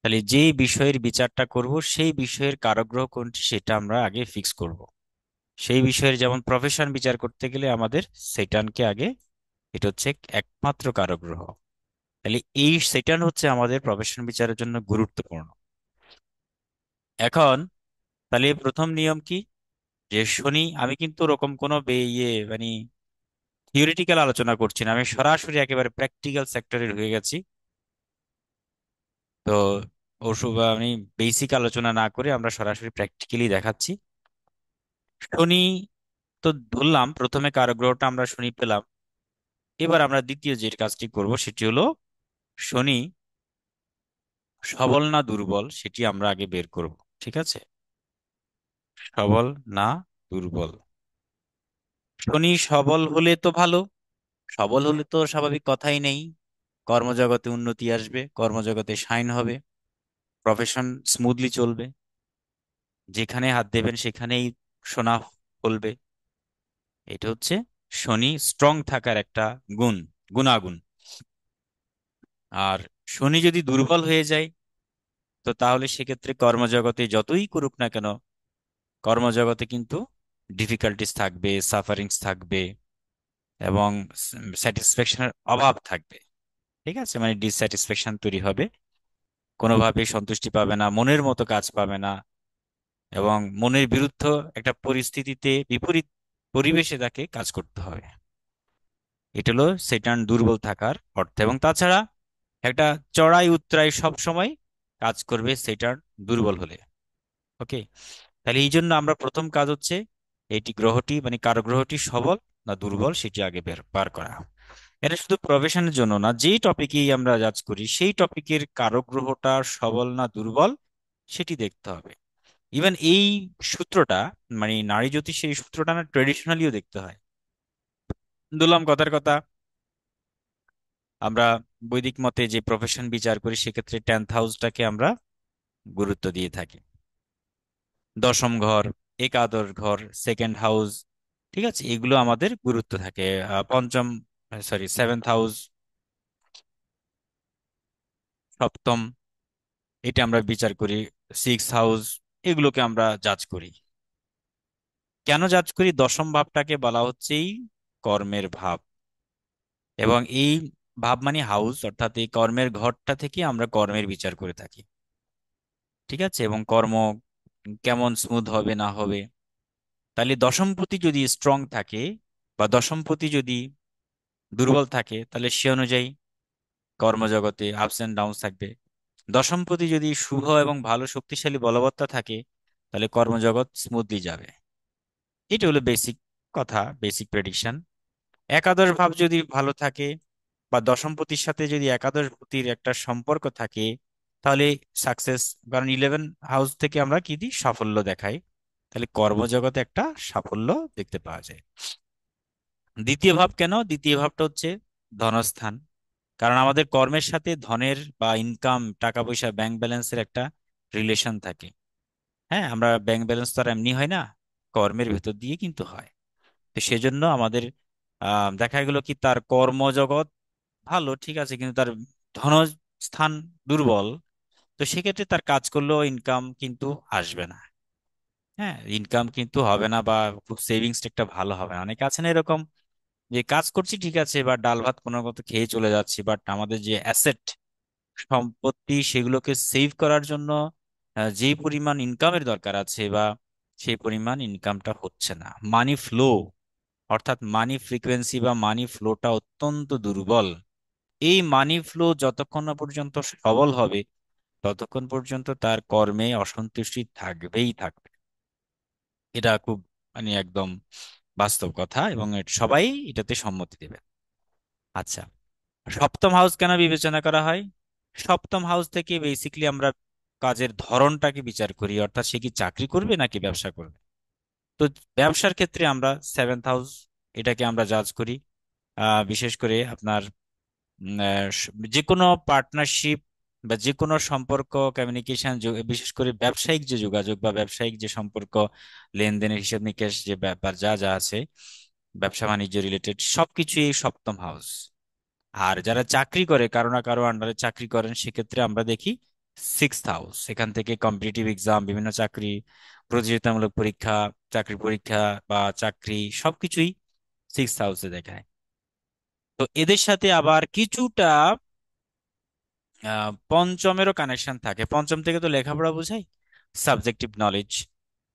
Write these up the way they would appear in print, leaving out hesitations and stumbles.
তাহলে যেই বিষয়ের বিচারটা করব সেই বিষয়ের কারগ্রহ কোনটি সেটা আমরা আগে ফিক্স করব। সেই বিষয়ের যেমন প্রফেশন বিচার করতে গেলে আমাদের সেটানকে আগে, এটা হচ্ছে একমাত্র কারগ্রহ। তাহলে এই সেটান হচ্ছে আমাদের প্রফেশন বিচারের জন্য গুরুত্বপূর্ণ। এখন তাহলে প্রথম নিয়ম কি, যে শনি, আমি কিন্তু ওরকম কোনো মানে থিওরিটিক্যাল আলোচনা করছি না, আমি সরাসরি একেবারে প্র্যাকটিক্যাল সেক্টরে ঢুকে গেছি। তো ওসব আমি বেসিক আলোচনা না করে আমরা সরাসরি প্র্যাকটিক্যালি দেখাচ্ছি। শনি তো ধরলাম, প্রথমে কারগ্রহটা আমরা শনি পেলাম। এবার আমরা দ্বিতীয় যে কাজটি করব সেটি হলো শনি সবল না দুর্বল সেটি আমরা আগে বের করব। ঠিক আছে, সবল না দুর্বল। শনি সবল হলে তো ভালো, সবল হলে তো স্বাভাবিক কথাই নেই, কর্মজগতে উন্নতি আসবে, কর্মজগতে শাইন হবে, প্রফেশন স্মুথলি চলবে, যেখানে হাত দেবেন সেখানেই সোনা ফলবে। এটা হচ্ছে শনি স্ট্রং থাকার একটা গুণ, গুণাগুণ। আর শনি যদি দুর্বল হয়ে যায়, তো তাহলে সেক্ষেত্রে কর্মজগতে যতই করুক না কেন, কর্মজগতে কিন্তু ডিফিকাল্টিস থাকবে, সাফারিংস থাকবে, এবং স্যাটিসফ্যাকশনের অভাব থাকবে। ঠিক আছে, মানে ডিসস্যাটিসফ্যাকশন তৈরি হবে, কোনোভাবেই সন্তুষ্টি পাবে না, মনের মতো কাজ পাবে না, এবং মনের বিরুদ্ধ একটা পরিস্থিতিতে, বিপরীত পরিবেশে তাকে কাজ করতে হবে। এটা হলো সেটান দুর্বল থাকার অর্থ। এবং তাছাড়া একটা চড়াই উতরাই সব সময় কাজ করবে সেটার দুর্বল হলে। ওকে, তাহলে এই জন্য আমরা প্রথম কাজ হচ্ছে এইটি গ্রহটি মানে কারো গ্রহটি সবল না দুর্বল সেটি আগে বার করা। এটা শুধু প্রফেশনের জন্য না, যেই টপিকেই আমরা জাজ করি সেই টপিকের কারো গ্রহটা সবল না দুর্বল সেটি দেখতে হবে। ইভেন এই সূত্রটা, মানে নারী জ্যোতিষে এই সূত্রটা না ট্রেডিশনালিও দেখতে হয়। বললাম কথার কথা, আমরা বৈদিক মতে যে প্রফেশন বিচার করি সেক্ষেত্রে 10th হাউসটাকে আমরা গুরুত্ব দিয়ে থাকি। দশম ঘর, একাদশ ঘর, সেকেন্ড হাউস, ঠিক আছে, এগুলো আমাদের গুরুত্ব থাকে। পঞ্চম, সরি, 7th হাউস, সপ্তম, এটা আমরা বিচার করি। 6th হাউস, এগুলোকে আমরা জাজ করি। কেন জাজ করি? দশম ভাবটাকে বলা হচ্ছে এই কর্মের ভাব, এবং এই ভাব মানে হাউস, অর্থাৎ এই কর্মের ঘরটা থেকে আমরা কর্মের বিচার করে থাকি। ঠিক আছে, এবং কর্ম কেমন স্মুথ হবে না হবে। তাহলে দশমপতি যদি স্ট্রং থাকে বা দশমপতি যদি দুর্বল থাকে, তাহলে সে অনুযায়ী কর্মজগতে আপস এন্ড ডাউন থাকবে। দশমপতি যদি শুভ এবং ভালো শক্তিশালী বলবত্তা থাকে, তাহলে কর্মজগৎ স্মুথলি যাবে। এটা হলো বেসিক কথা, বেসিক প্রেডিকশন। একাদশ ভাব যদি ভালো থাকে বা দশমপতির সাথে যদি একাদশ পতির একটা সম্পর্ক থাকে, তাহলে সাকসেস, কারণ 11 হাউস থেকে আমরা কি দিই? সাফল্য দেখাই। তাহলে কর্মজগতে একটা সাফল্য দেখতে পাওয়া যায়। দ্বিতীয় ভাব কেন? দ্বিতীয় ভাবটা হচ্ছে ধনস্থান, কারণ আমাদের কর্মের সাথে ধনের বা ইনকাম, টাকা পয়সা, ব্যাংক ব্যালেন্সের একটা রিলেশন থাকে। হ্যাঁ, আমরা ব্যাংক ব্যালেন্স তো আর এমনি হয় না, কর্মের ভেতর দিয়ে কিন্তু হয়। তো সেজন্য আমাদের দেখা গেল কি তার কর্মজগৎ ভালো, ঠিক আছে, কিন্তু তার ধনস্থান দুর্বল। তো সেক্ষেত্রে তার কাজ করলেও ইনকাম কিন্তু আসবে না। হ্যাঁ, ইনকাম কিন্তু হবে না, বা খুব সেভিংস একটা ভালো হবে না। অনেকে আছে না এরকম, যে কাজ করছি ঠিক আছে, বা ডাল ভাত কোনো মতো খেয়ে চলে যাচ্ছি, বাট আমাদের যে অ্যাসেট, সম্পত্তি, সেগুলোকে সেভ করার জন্য যেই পরিমাণ ইনকামের দরকার আছে, বা সেই পরিমাণ ইনকামটা হচ্ছে না। মানি ফ্লো, অর্থাৎ মানি ফ্রিকোয়েন্সি বা মানি ফ্লোটা অত্যন্ত দুর্বল। এই মানি ফ্লো যতক্ষণ না পর্যন্ত সবল হবে, ততক্ষণ পর্যন্ত তার কর্মে অসন্তুষ্টি থাকবেই থাকবে। এটা খুব মানে একদম বাস্তব কথা, এবং সবাই এটাতে সম্মতি দেবে। আচ্ছা, সপ্তম হাউস কেন বিবেচনা করা হয়? সপ্তম হাউস থেকে বেসিকলি আমরা কাজের ধরনটাকে বিচার করি, অর্থাৎ সে কি চাকরি করবে নাকি ব্যবসা করবে। তো ব্যবসার ক্ষেত্রে আমরা 7th হাউস, এটাকে আমরা জাজ করি। বিশেষ করে আপনার যে কোনো পার্টনারশিপ বা যে কোনো সম্পর্ক, কমিউনিকেশন, বিশেষ করে ব্যবসায়িক যে যোগাযোগ বা ব্যবসায়িক যে সম্পর্ক, লেনদেনের হিসাব নিকেশ, যে ব্যাপার যা যা আছে, ব্যবসা বাণিজ্য রিলেটেড সবকিছু এই সপ্তম হাউস। আর যারা চাকরি করে, কারো না কারো আন্ডারে চাকরি করেন, সেক্ষেত্রে আমরা দেখি সিক্সথ হাউস, এখান থেকে কম্পিটিটিভ এক্সাম, বিভিন্ন চাকরি, প্রতিযোগিতামূলক পরীক্ষা, চাকরি পরীক্ষা বা চাকরি সবকিছুই সিক্সথ হাউসে দেখায়। তো এদের সাথে আবার কিছুটা পঞ্চমেরও কানেকশন থাকে। পঞ্চম থেকে তো লেখাপড়া বোঝাই, সাবজেক্টিভ নলেজ।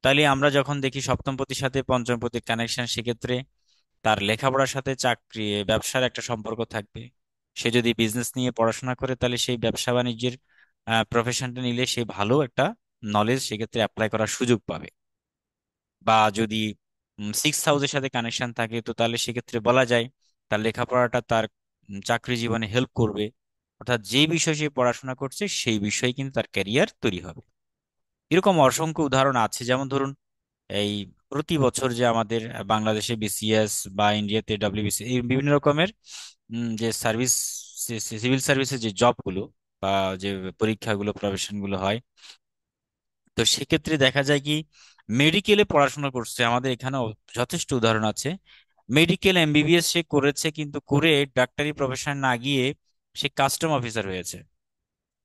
তাহলে আমরা যখন দেখি সপ্তম পতির সাথে পঞ্চম পতির কানেকশন, সেক্ষেত্রে তার লেখাপড়ার সাথে চাকরি ব্যবসার একটা সম্পর্ক থাকবে। সে যদি বিজনেস নিয়ে পড়াশোনা করে, তাহলে সেই ব্যবসা বাণিজ্যের প্রফেশনটা নিলে সে ভালো একটা নলেজ সেক্ষেত্রে অ্যাপ্লাই করার সুযোগ পাবে। বা যদি সিক্স হাউসের সাথে কানেকশন থাকে, তো তাহলে সেক্ষেত্রে বলা যায় তার লেখাপড়াটা তার চাকরি জীবনে হেল্প করবে। অর্থাৎ যে বিষয়ে সে পড়াশোনা করছে সেই বিষয়ে কিন্তু তার ক্যারিয়ার তৈরি হবে। এরকম অসংখ্য উদাহরণ আছে। যেমন ধরুন, এই প্রতি বছর যে আমাদের বাংলাদেশে বিসিএস বা ইন্ডিয়াতে ডাব্লিউবিসি, এই বিভিন্ন রকমের যে সার্ভিস, সিভিল সার্ভিসের যে জবগুলো বা যে পরীক্ষাগুলো, প্রফেশনগুলো হয়, তো সেক্ষেত্রে দেখা যায় কি, মেডিকেলে পড়াশোনা করছে আমাদের এখানেও যথেষ্ট উদাহরণ আছে। মেডিকেল এমবিবিএস সে করেছে, কিন্তু করে ডাক্তারি প্রফেশন না গিয়ে সে কাস্টম অফিসার হয়েছে।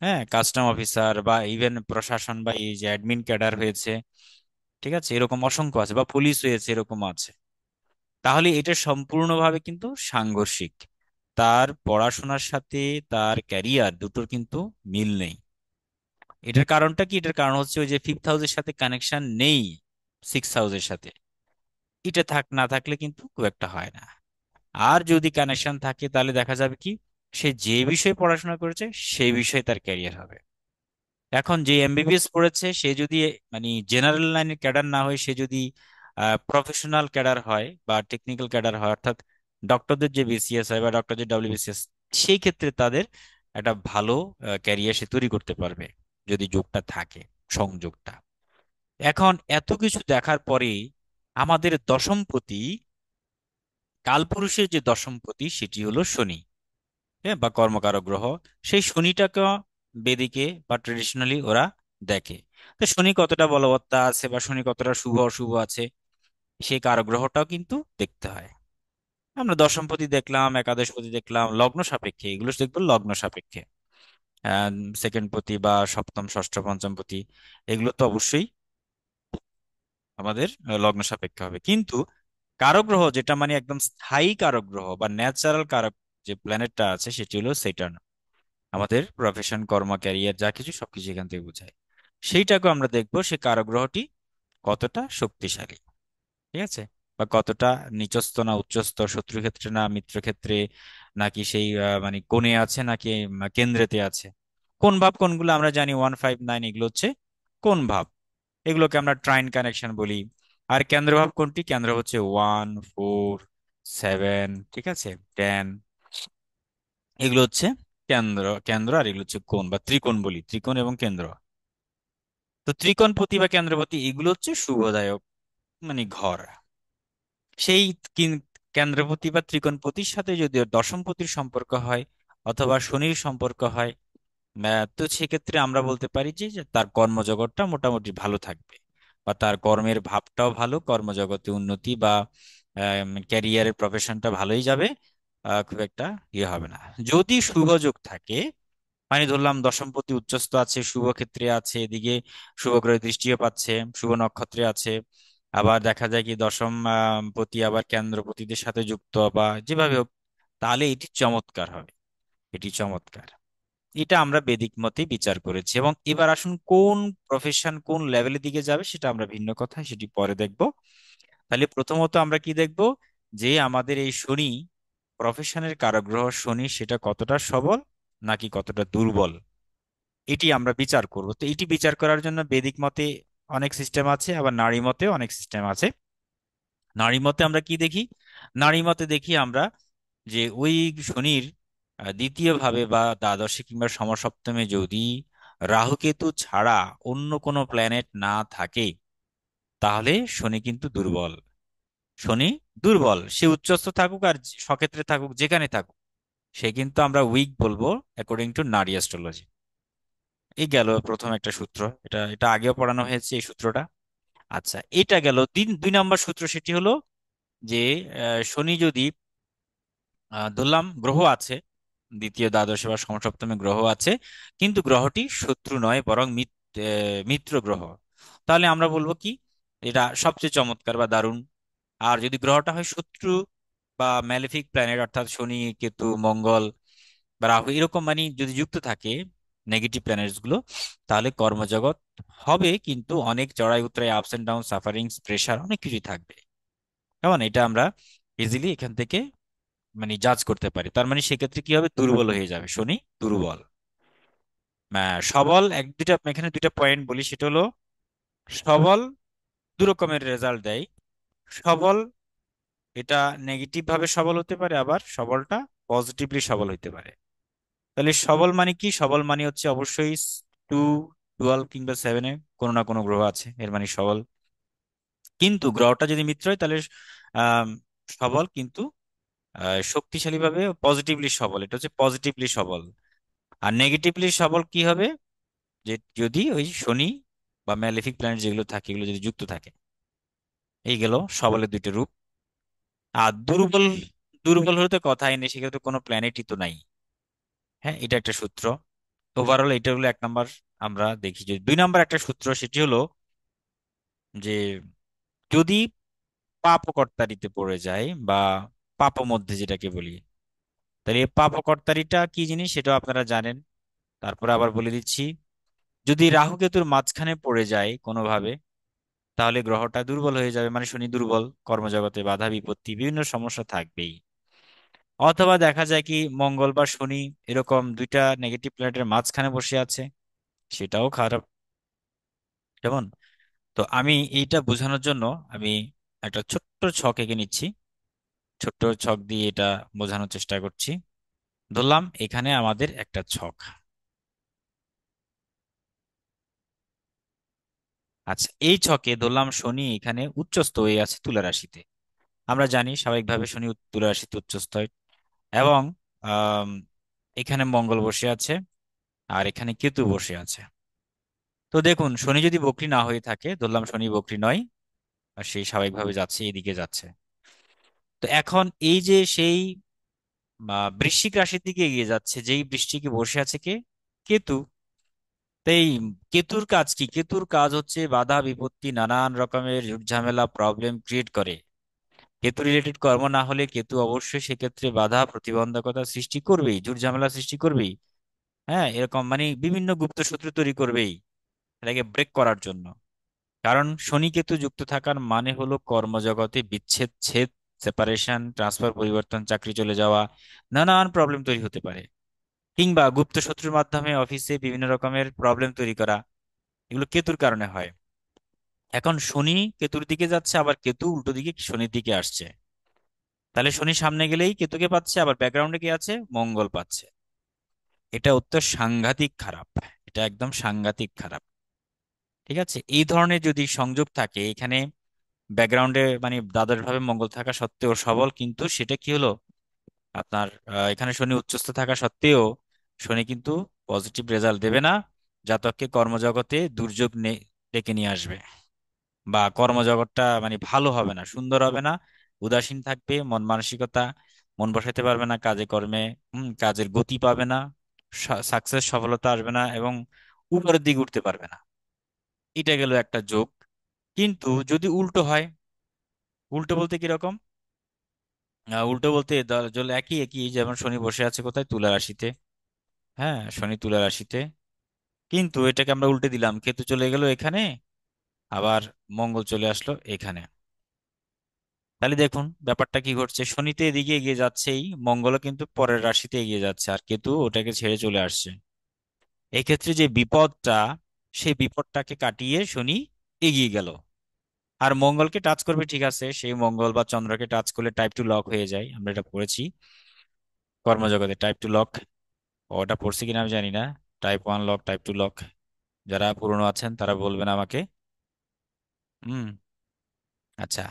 হ্যাঁ, কাস্টম অফিসার বা ইভেন প্রশাসন বা এই যে অ্যাডমিন ক্যাডার হয়েছে। ঠিক আছে, এরকম অসংখ্য আছে, বা পুলিশ হয়েছে, এরকম আছে। তাহলে এটা সম্পূর্ণভাবে কিন্তু সাংঘর্ষিক। তার পড়াশোনার সাথে তার ক্যারিয়ার দুটোর কিন্তু মিল নেই। এটার কারণটা কি? এটার কারণ হচ্ছে ওই যে ফিফথ হাউসের সাথে কানেকশন নেই সিক্স হাউসের সাথে। এটা না থাকলে কিন্তু খুব একটা হয় না। আর যদি কানেকশন থাকে, তাহলে দেখা যাবে কি, সে যে বিষয়ে পড়াশোনা করেছে সেই বিষয়ে তার ক্যারিয়ার হবে। এখন যে এমবিবিএস পড়েছে সে যদি মানে জেনারেল লাইনের ক্যাডার না হয়, সে যদি প্রফেশনাল ক্যাডার হয় বা টেকনিক্যাল ক্যাডার হয়, অর্থাৎ ডক্টরদের যে বিসিএস হয় বা ডক্টর যে ডব্লিউবিসিএস, সেই ক্ষেত্রে তাদের একটা ভালো ক্যারিয়ার সে তৈরি করতে পারবে, যদি যোগটা থাকে, সংযোগটা। এখন এত কিছু দেখার পরে আমাদের দশমপতি, কালপুরুষের যে দশমপতি, সেটি হলো শনি। হ্যাঁ, বা কর্মকারক গ্রহ। সেই শনিটাকে বেদিকে বা ট্রেডিশনালি ওরা দেখে। তো শনি কতটা বলবত্তা আছে বা শনি কতটা শুভ অশুভ আছে, সেই কারক গ্রহটাও কিন্তু দেখতে হয়। আমরা দশমপতি দেখলাম, একাদশপতি দেখলাম, লগ্ন সাপেক্ষে এগুলো দেখবো, লগ্ন সাপেক্ষে। সেকেন্ড পতি বা সপ্তম ষষ্ঠ পঞ্চম পতি, এগুলো তো অবশ্যই আমাদের লগ্ন সাপেক্ষে হবে। কিন্তু কারক গ্রহ যেটা মানে একদম স্থায়ী কারক গ্রহ বা ন্যাচারাল কারক যে প্ল্যানেটটা আছে, সেটি হলো সেটার্ন। আমাদের প্রফেশন, কর্ম, ক্যারিয়ার যা কিছু সবকিছু এখান থেকে বোঝায়। সেইটাকে আমরা দেখবো সে কারক গ্রহটি কতটা শক্তিশালী। ঠিক আছে, বা কতটা নিচস্থ না উচ্চস্থ, শত্রু ক্ষেত্রে না মিত্র ক্ষেত্রে, নাকি সেই মানে কোণে আছে নাকি কেন্দ্রেতে আছে। কোন ভাব কোনগুলো আমরা জানি, 159, এগুলো হচ্ছে কোন ভাব। এগুলোকে আমরা ট্রাইন কানেকশন বলি। আর কেন্দ্রভাব কোনটি? কেন্দ্র হচ্ছে 1, 4, 7, ঠিক আছে, 10। এগুলো হচ্ছে কেন্দ্র কেন্দ্র, আর এগুলো হচ্ছে কোণ বা ত্রিকোণ বলি, ত্রিকোণ এবং কেন্দ্র। তো ত্রিকোণপতি বা কেন্দ্রপতি এগুলো হচ্ছে শুভদায়ক মানে ঘর। সেই কিন- কেন্দ্রপতি বা ত্রিকোণপতির সাথে যদি ওর দশমপতির সম্পর্ক হয় অথবা শনির সম্পর্ক হয়, তো সেক্ষেত্রে আমরা বলতে পারি যে তার কর্মজগৎটা মোটামুটি ভালো থাকবে, বা তার কর্মের ভাবটাও ভালো, কর্মজগতে উন্নতি বা ক্যারিয়ারের প্রফেশনটা ভালোই যাবে। খুব একটা ইয়ে হবে না। যদি শুভযোগ থাকে, মানে ধরলাম দশমপতি উচ্চস্থ আছে, শুভ ক্ষেত্রে আছে, এদিকে শুভ গ্রহের দৃষ্টিও পাচ্ছে, শুভ নক্ষত্রে আছে, আবার দেখা যায় কি দশম পতি আবার কেন্দ্রপতিদের সাথে যুক্ত বা যেভাবে হোক, তাহলে এটি চমৎকার হবে। এটি চমৎকার। এটা আমরা বেদিক মতে বিচার করেছি। এবং এবার আসুন, কোন প্রফেশন কোন লেভেলের দিকে যাবে সেটা আমরা ভিন্ন কথা, সেটি পরে দেখব। তাহলে প্রথমত আমরা কি দেখব, যে আমাদের এই শনি, প্রফেশনের কারগ্রহ শনি, সেটা কতটা সবল নাকি কতটা দুর্বল, এটি আমরা বিচার করব। তো এটি বিচার করার জন্য বেদিক মতে অনেক সিস্টেম আছে, আবার নারী মতে অনেক সিস্টেম আছে। নারী মতে আমরা কি দেখি? নারী মতে দেখি আমরা যে ওই শনির দ্বিতীয় ভাবে বা দ্বাদশে কিংবা সমসপ্তমে যদি রাহুকেতু ছাড়া অন্য কোনো প্ল্যানেট না থাকে, তাহলে শনি কিন্তু দুর্বল। শনি দুর্বল, সে উচ্চস্থ থাকুক আর সক্ষেত্রে থাকুক, যেখানে থাকুক, সে কিন্তু আমরা উইক বলবো, অ্যাকর্ডিং টু নারী অ্যাস্ট্রোলজি। এই গেল প্রথম একটা সূত্র, এটা এটা আগেও পড়ানো হয়েছে এই সূত্রটা। আচ্ছা, এটা গেল দুই নম্বর সূত্র, সেটি হলো যে শনি যদি ধরলাম গ্রহ আছে, দ্বিতীয়, দ্বাদশে বা সমসপ্তমে গ্রহ আছে, কিন্তু গ্রহটি শত্রু নয় বরং মিত্র গ্রহ, তাহলে আমরা বলবো কি এটা সবচেয়ে চমৎকার বা দারুণ। আর যদি গ্রহটা হয় শত্রু বা ম্যালেফিক প্ল্যানেট, অর্থাৎ শনি, কেতু, মঙ্গল বা রাহু এরকম মানে যদি যুক্ত থাকে নেগেটিভ প্ল্যানেটস গুলো, তাহলে কর্মজগৎ হবে কিন্তু অনেক চড়াই উতরাই, ups and down, sufferings, pressure, অনেক কিছুই থাকবে। কেমন, এটা আমরা ইজিলি এখান থেকে মানে জাজ করতে পারি। তার মানে সেক্ষেত্রে কি হবে, দুর্বল হয়ে যাবে শনি, দুর্বল। সবল এক দুইটা এখানে দুইটা পয়েন্ট বলি, সেটা হলো সবল দু রকমের রেজাল্ট দেয়। সবল এটা নেগেটিভ ভাবে সবল হতে পারে, আবার সবলটা পজিটিভলি সবল হতে পারে। তাহলে সবল মানে কি, সবল মানে হচ্ছে অবশ্যই 2, 12 কিংবা 7-এ কোনো না কোনো গ্রহ আছে, এর মানে সবল। কিন্তু গ্রহটা যদি মিত্র হয় তাহলে আহ সবল কিন্তু শক্তিশালী ভাবে পজিটিভলি সবল, এটা হচ্ছে পজিটিভলি সবল। আর নেগেটিভলি সবল কি হবে, যে যদি ওই শনি বা ম্যালেফিক প্ল্যানেট যেগুলো থাকে এগুলো যদি যুক্ত থাকে। এই গেল সবলের দুইটা রূপ। আর দুর্বল, দুর্বল হলে তো কথাই নেই, সেক্ষেত্রে কোনো প্ল্যানেটই তো নাই। হ্যাঁ, এটা একটা সূত্র। ওভারঅল এটা হলো এক নাম্বার। আমরা দেখি যে দুই নাম্বার একটা সূত্র, সেটি হলো যে যদি পাপকর্তারিতে পড়ে যায় বা পাপ মধ্যে যেটাকে বলি, তাহলে এই পাপকর্তারিটা কি জিনিস সেটাও আপনারা জানেন, তারপরে আবার বলে দিচ্ছি। যদি রাহু কেতুর মাঝখানে পড়ে যায় কোনোভাবে, তাহলে গ্রহটা দুর্বল হয়ে যাবে, মানে শনি দুর্বল, কর্মজগতে বাধা বিপত্তি বিভিন্ন সমস্যা থাকবেই। অথবা দেখা যায় কি মঙ্গল বা শনি এরকম দুইটা নেগেটিভ প্ল্যানেটের মাঝখানে বসে আছে, সেটাও খারাপ। কেমন, তো আমি এইটা বোঝানোর জন্য আমি একটা ছোট্ট ছক এঁকে নিচ্ছি, ছোট্ট ছক দিয়ে এটা বোঝানোর চেষ্টা করছি। ধরলাম এখানে আমাদের একটা ছক। আচ্ছা, এই ছকে ধরলাম শনি এখানে উচ্চস্থ হয়ে আছে তুলা রাশিতে। আমরা জানি স্বাভাবিকভাবে শনি তুলা রাশিতে উচ্চস্থ হয়। এবং আম, এখানে মঙ্গল বসে আছে, আর এখানে কেতু বসে আছে। তো দেখুন শনি যদি বক্রী না হয়ে থাকে, ধরলাম শনি বক্রী নয়, আর সেই স্বাভাবিকভাবে যাচ্ছে, এদিকে যাচ্ছে। তো এখন এই যে সেই বৃশ্চিক রাশির দিকে এগিয়ে যাচ্ছে, যেই বৃশ্চিকে বসে আছে কে, কেতু। তাই কেতুর কাজ কি, কেতুর কাজ হচ্ছে বাধা বিপত্তি, নানান রকমের ঝামেলা, প্রবলেম ক্রিয়েট করে। কেতু রিলেটেড কর্ম না হলে কেতু অবশ্যই সেক্ষেত্রে বাধা প্রতিবন্ধকতা সৃষ্টি করবেই, ঝুট ঝামেলা সৃষ্টি করবেই। হ্যাঁ, এরকম মানে বিভিন্ন গুপ্ত শত্রু তৈরি করবেই এটাকে ব্রেক করার জন্য। কারণ শনি কেতু যুক্ত থাকার মানে হলো কর্মজগতে বিচ্ছেদ, ছেদ, সেপারেশন, ট্রান্সফার, পরিবর্তন, চাকরি চলে যাওয়া, নানান প্রবলেম তৈরি হতে পারে। কিংবা গুপ্ত শত্রুর মাধ্যমে অফিসে বিভিন্ন রকমের প্রবলেম তৈরি করা, এগুলো কেতুর কারণে হয়। এখন শনি কেতুর দিকে যাচ্ছে, আবার কেতু উল্টো দিকে শনির দিকে আসছে। তাহলে শনি সামনে গেলেই কেতুকে পাচ্ছে, আবার ব্যাকগ্রাউন্ডে কে আছে, মঙ্গল পাচ্ছে। এটা অত্যন্ত সাংঘাতিক খারাপ, এটা একদম সাংঘাতিক খারাপ। ঠিক আছে, এই ধরনের যদি সংযোগ থাকে এখানে ব্যাকগ্রাউন্ডে, মানে দ্বাদশ ভাবে মঙ্গল থাকা সত্ত্বেও সবল, কিন্তু সেটা কি হলো আপনার এখানে শনি উচ্চস্থ থাকা সত্ত্বেও শনি কিন্তু পজিটিভ রেজাল্ট দেবে না। জাতককে কর্মজগতে দুর্যোগ ডেকে নিয়ে আসবে, বা কর্মজগৎটা মানে ভালো হবে না, সুন্দর হবে না, উদাসীন থাকবে মন মানসিকতা, মন বসাতে পারবে না কাজে কর্মে, কাজের গতি পাবে না, সাকসেস সফলতা আসবে না, এবং উপরের দিকে উঠতে পারবে না। এটা গেল একটা যোগ। কিন্তু যদি উল্টো হয়, উল্টো বলতে কিরকম, উল্টো বলতে জল একই একই, যেমন শনি বসে আছে কোথায়, তুলা রাশিতে। হ্যাঁ, শনি তুলা রাশিতে, কিন্তু এটাকে আমরা উল্টে দিলাম, কেতু চলে গেল এখানে, আবার মঙ্গল চলে আসলো এখানে। তাহলে দেখুন ব্যাপারটা কি ঘটছে, শনিতে এদিকে এগিয়ে যাচ্ছেই, মঙ্গলও কিন্তু পরের রাশিতে এগিয়ে যাচ্ছে, আর কেতু ওটাকে ছেড়ে চলে আসছে। এক্ষেত্রে যে বিপদটা, সেই বিপদটাকে কাটিয়ে শনি এগিয়ে গেল। আর মঙ্গলকে টাচ করবে, ঠিক আছে, সেই মঙ্গল বা চন্দ্রকে টাচ করলে টাইপ টু লক হয়ে যায়, আমরা এটা পড়েছি কর্মজগতে, টাইপ টু লক। ওটা পড়ছি কিনা আমি জানি না, টাইপ 1 লক, টাইপ 2 লক, যারা পুরনো আছেন তারা বলবেন আমাকে। হুম। আচ্ছা,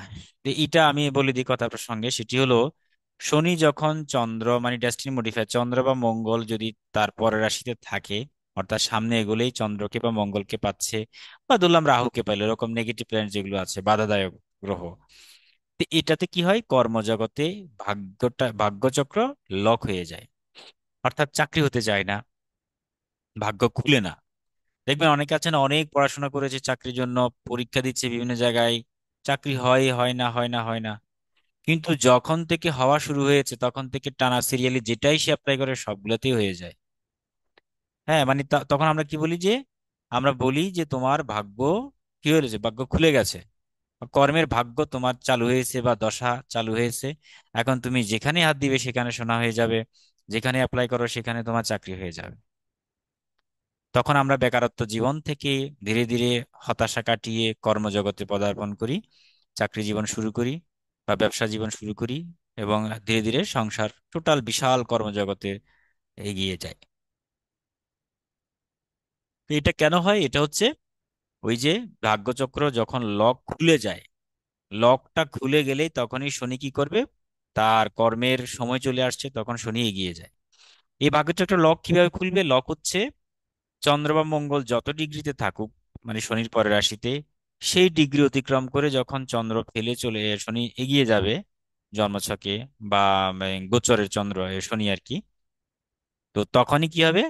তো এটা আমি বলে দিই কথা প্রসঙ্গে, সেটি হলো শনি যখন চন্দ্র মানে ডেস্টিনি মডিফায়ার, চন্দ্র বা মঙ্গল যদি তার পরের রাশিতে থাকে, অর্থাৎ সামনে এগোলেই চন্দ্রকে বা মঙ্গলকে পাচ্ছে, বা ধরলাম রাহুকে পাইলো, এরকম নেগেটিভ প্ল্যানেট যেগুলো আছে, বাধাদায়ক গ্রহ, তো এটাতে কি হয়, কর্মজগতে ভাগ্যচক্র লক হয়ে যায়। অর্থাৎ চাকরি হতে চায় না, ভাগ্য খুলে না। দেখবেন অনেকে আছেন অনেক পড়াশোনা করেছে চাকরির জন্য, পরীক্ষা দিচ্ছে বিভিন্ন জায়গায়, চাকরি হয় হয় না হয় না হয় না, কিন্তু যখন থেকে হওয়া শুরু হয়েছে তখন থেকে টানা সিরিয়ালি যেটাই সে অ্যাপ্লাই করে সবগুলোতেই হয়ে যায়। হ্যাঁ, মানে তখন আমরা কি বলি, যে আমরা বলি যে তোমার ভাগ্য কি হয়েছে, ভাগ্য খুলে গেছে, কর্মের ভাগ্য তোমার চালু হয়েছে বা দশা চালু হয়েছে। এখন তুমি যেখানে হাত দিবে সেখানে সোনা হয়ে যাবে, যেখানে অ্যাপ্লাই করো সেখানে তোমার চাকরি হয়ে যাবে। তখন আমরা বেকারত্ব জীবন থেকে ধীরে ধীরে হতাশা কাটিয়ে কর্মজগতে পদার্পণ করি, চাকরি জীবন শুরু করি বা ব্যবসা জীবন শুরু করি, এবং ধীরে ধীরে সংসার টোটাল বিশাল কর্মজগতে এগিয়ে যায়। তো এটা কেন হয়? এটা হচ্ছে ওই যে ভাগ্যচক্র যখন লক খুলে যায়, লকটা খুলে গেলেই তখনই শনি কি করবে, তার কর্মের সময় চলে আসছে, তখন শনি এগিয়ে যায়। এই ভাগ্যচক্র লক কিভাবে খুলবে? লক হচ্ছে চন্দ্র বা মঙ্গল যত ডিগ্রিতে থাকুক, মানে শনির পরের রাশিতে, সেই ডিগ্রি অতিক্রম করে যখন চন্দ্র ফেলে চলে শনি এগিয়ে যাবে জন্মছকে, বা গোচরের চন্দ্র শনি আর কি, তো তখনই কি হবে,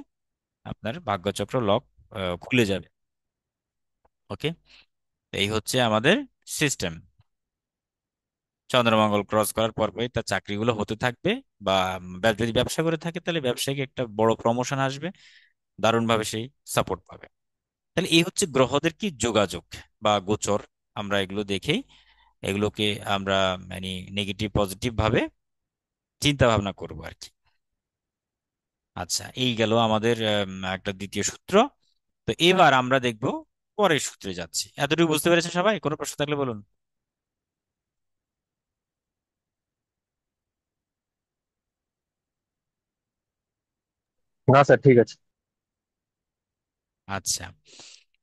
আপনার ভাগ্যচক্র লক খুলে যাবে। ওকে, এই হচ্ছে আমাদের সিস্টেম। চন্দ্রমঙ্গল ক্রস করার পরপরই তার চাকরিগুলো হতে থাকবে, বা যদি ব্যবসা করে থাকে তাহলে ব্যবসায়িক একটা বড় প্রমোশন আসবে, দারুণভাবে সেই সাপোর্ট পাবে। তাহলে এই হচ্ছে গ্রহদের কি যোগাযোগ বা গোচর। আমরা এগুলো দেখেই এগুলোকে আমরা মানে নেগেটিভ পজিটিভ ভাবে চিন্তা ভাবনা করবো আর কি। আচ্ছা, এই গেল আমাদের একটা দ্বিতীয় সূত্র। তো এবার আমরা দেখব পরের সূত্রে যাচ্ছি। এতটুকু বুঝতে পেরেছেন সবাই? কোনো প্রশ্ন থাকলে বলুন। না স্যার, ঠিক আছে। আচ্ছা,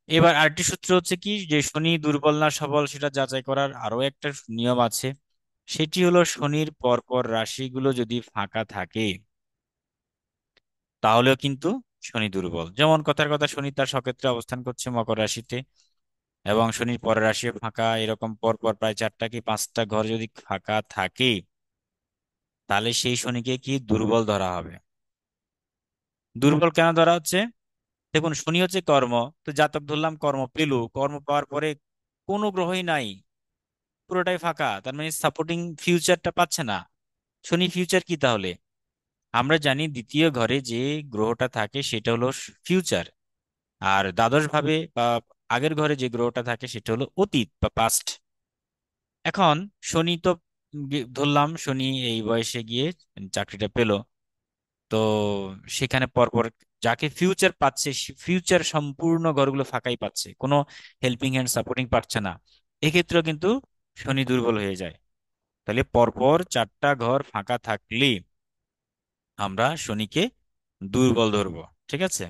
এবার আরেকটি সূত্র হচ্ছে কি, যে শনি দুর্বল না সবল সেটা যাচাই করার আরো একটা নিয়ম আছে। সেটি হলো শনির পরপর রাশিগুলো যদি ফাঁকা থাকে তাহলেও কিন্তু শনি দুর্বল। যেমন কথার কথা, শনি তার স্বক্ষেত্রে অবস্থান করছে মকর রাশিতে, এবং শনির পরের রাশি ফাঁকা, এরকম পরপর প্রায় 4টা কি 5টা ঘর যদি ফাঁকা থাকে, তাহলে সেই শনিকে কি দুর্বল ধরা হবে। দুর্বল কেন ধরা হচ্ছে? দেখুন, শনি হচ্ছে কর্ম। তো জাতক ধরলাম কর্ম পেল, কর্ম পাওয়ার পরে কোনো গ্রহই নাই, পুরোটাই ফাঁকা, তার মানে সাপোর্টিং ফিউচারটা পাচ্ছে না। শনি ফিউচার কি তাহলে? আমরা জানি দ্বিতীয় ঘরে যে গ্রহটা থাকে সেটা হলো ফিউচার, আর দ্বাদশ ভাবে বা আগের ঘরে যে গ্রহটা থাকে সেটা হলো অতীত বা পাস্ট। এখন শনি তো ধরলাম শনি এই বয়সে গিয়ে চাকরিটা পেল, তো সেখানে পরপর যাকে ফিউচার পাচ্ছে, ফিউচার সম্পূর্ণ ঘরগুলো ফাঁকাই পাচ্ছে, কোনো হেল্পিং হ্যান্ড সাপোর্টিং পাচ্ছে না, এক্ষেত্রেও কিন্তু শনি দুর্বল হয়ে যায়। তাহলে পরপর 4টা ঘর ফাঁকা থাকলে আমরা শনিকে দুর্বল ধরবো। ঠিক আছে,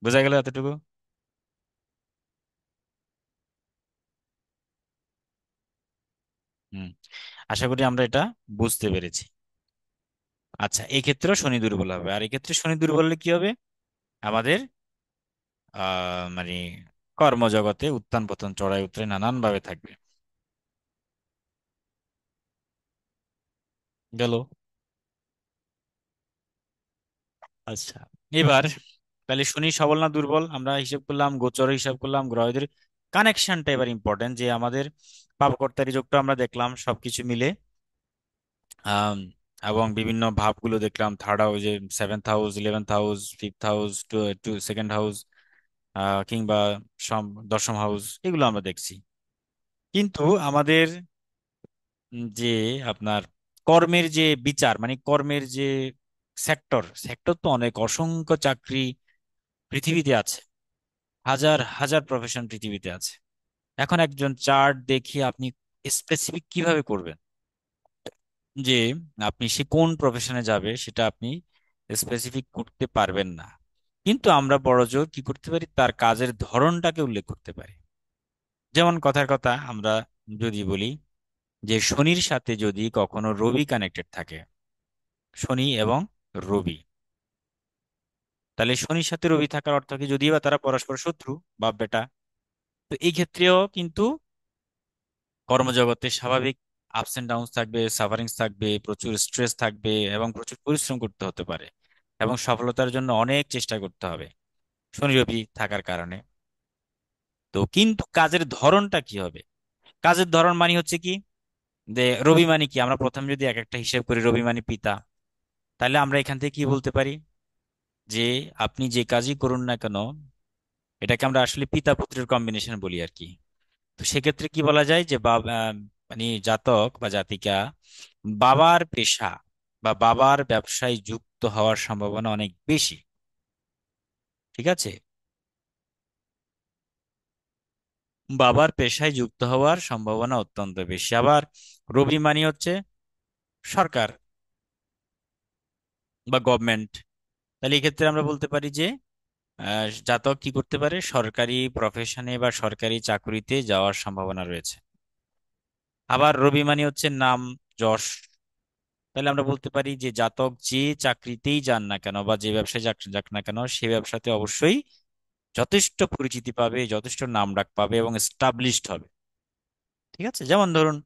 বোঝা গেল এতটুকু? হুম, আশা করি আমরা এটা বুঝতে পেরেছি। আচ্ছা, এই ক্ষেত্রেও শনি দুর্বল হবে, আর এই ক্ষেত্রে শনি দুর্বল হলে কি হবে, আমাদের মানে কর্মজগতে উত্থান পতন চড়াই উতরাই নানান ভাবে থাকবে। গেল। আচ্ছা, এবার তাহলে শনি সবল না দুর্বল আমরা হিসাব করলাম, গোচর হিসাব করলাম, গ্রহদের কানেকশনটা এবার ইম্পর্টেন্ট, যে আমাদের পাপকর্তারি যোগটা আমরা দেখলাম সবকিছু মিলে, আম, এবং বিভিন্ন ভাবগুলো দেখলাম, third house, 7th house, 11th house, 5th house, two two second house, কিংবা দশম হাউস, এগুলো আমরা দেখছি। কিন্তু আমাদের যে আপনার কর্মের যে বিচার, মানে কর্মের যে সেক্টর, সেক্টর তো অনেক, অসংখ্য চাকরি পৃথিবীতে আছে, হাজার হাজার প্রফেশন পৃথিবীতে আছে। এখন একজন চার্ট দেখিয়ে আপনি স্পেসিফিক কিভাবে করবেন যে আপনি সে কোন প্রফেশনে যাবে, সেটা আপনি স্পেসিফিক করতে পারবেন না। কিন্তু আমরা বড়জোর কি করতে পারি, তার কাজের ধরনটাকে উল্লেখ করতে পারি। যেমন কথার কথা আমরা যদি বলি যে শনির সাথে যদি কখনো রবি কানেক্টেড থাকে, শনি এবং রবি, তাহলে শনির সাথে রবি থাকার অর্থ কি, যদিও বা তারা পরস্পর শত্রু, বাপ বেটা, তো এই ক্ষেত্রেও কিন্তু কর্মজগতে স্বাভাবিক আপস এন্ড ডাউনস থাকবে, সাফারিংস থাকবে, প্রচুর স্ট্রেস থাকবে এবং প্রচুর পরিশ্রম করতে হতে পারে এবং সফলতার জন্য অনেক চেষ্টা করতে হবে শনি রবি থাকার কারণে। তো কিন্তু কাজের ধরনটা কি হবে? কাজের ধরন মানে হচ্ছে কি, যে রবি মানে কি, আমরা প্রথম যদি এক একটা হিসেব করি, রবি মানে পিতা, তাহলে আমরা এখান থেকে কি বলতে পারি, যে আপনি যে কাজই করুন না কেন, এটাকে আমরা আসলে পিতা পুত্রের কম্বিনেশন বলি আর কি। তো সেক্ষেত্রে কি বলা যায় যে বাবা, মানে জাতক বা জাতিকা বাবার পেশা বা বাবার ব্যবসায় যুক্ত হওয়ার সম্ভাবনা অনেক বেশি। ঠিক আছে, বাবার পেশায় যুক্ত হওয়ার সম্ভাবনা অত্যন্ত বেশি। আবার রবি মানি হচ্ছে সরকার বা গভর্নমেন্ট। তাহলে এই ক্ষেত্রে আমরা বলতে পারি যে জাতক কি করতে পারে, সরকারি প্রফেশনে বা সরকারি চাকরিতে যাওয়ার সম্ভাবনা রয়েছে। আবার রবি মানি হচ্ছে নাম, যশ। তাহলে আমরা বলতে পারি যে জাতক যে চাকরিতেই যান না কেন বা যে ব্যবসায় যাক যাক না কেন, সে ব্যবসাতে অবশ্যই যথেষ্ট পরিচিতি পাবে, যথেষ্ট নামডাক পাবে এবং এস্টাবলিশড হবে। ঠিক আছে, যেমন ধরুন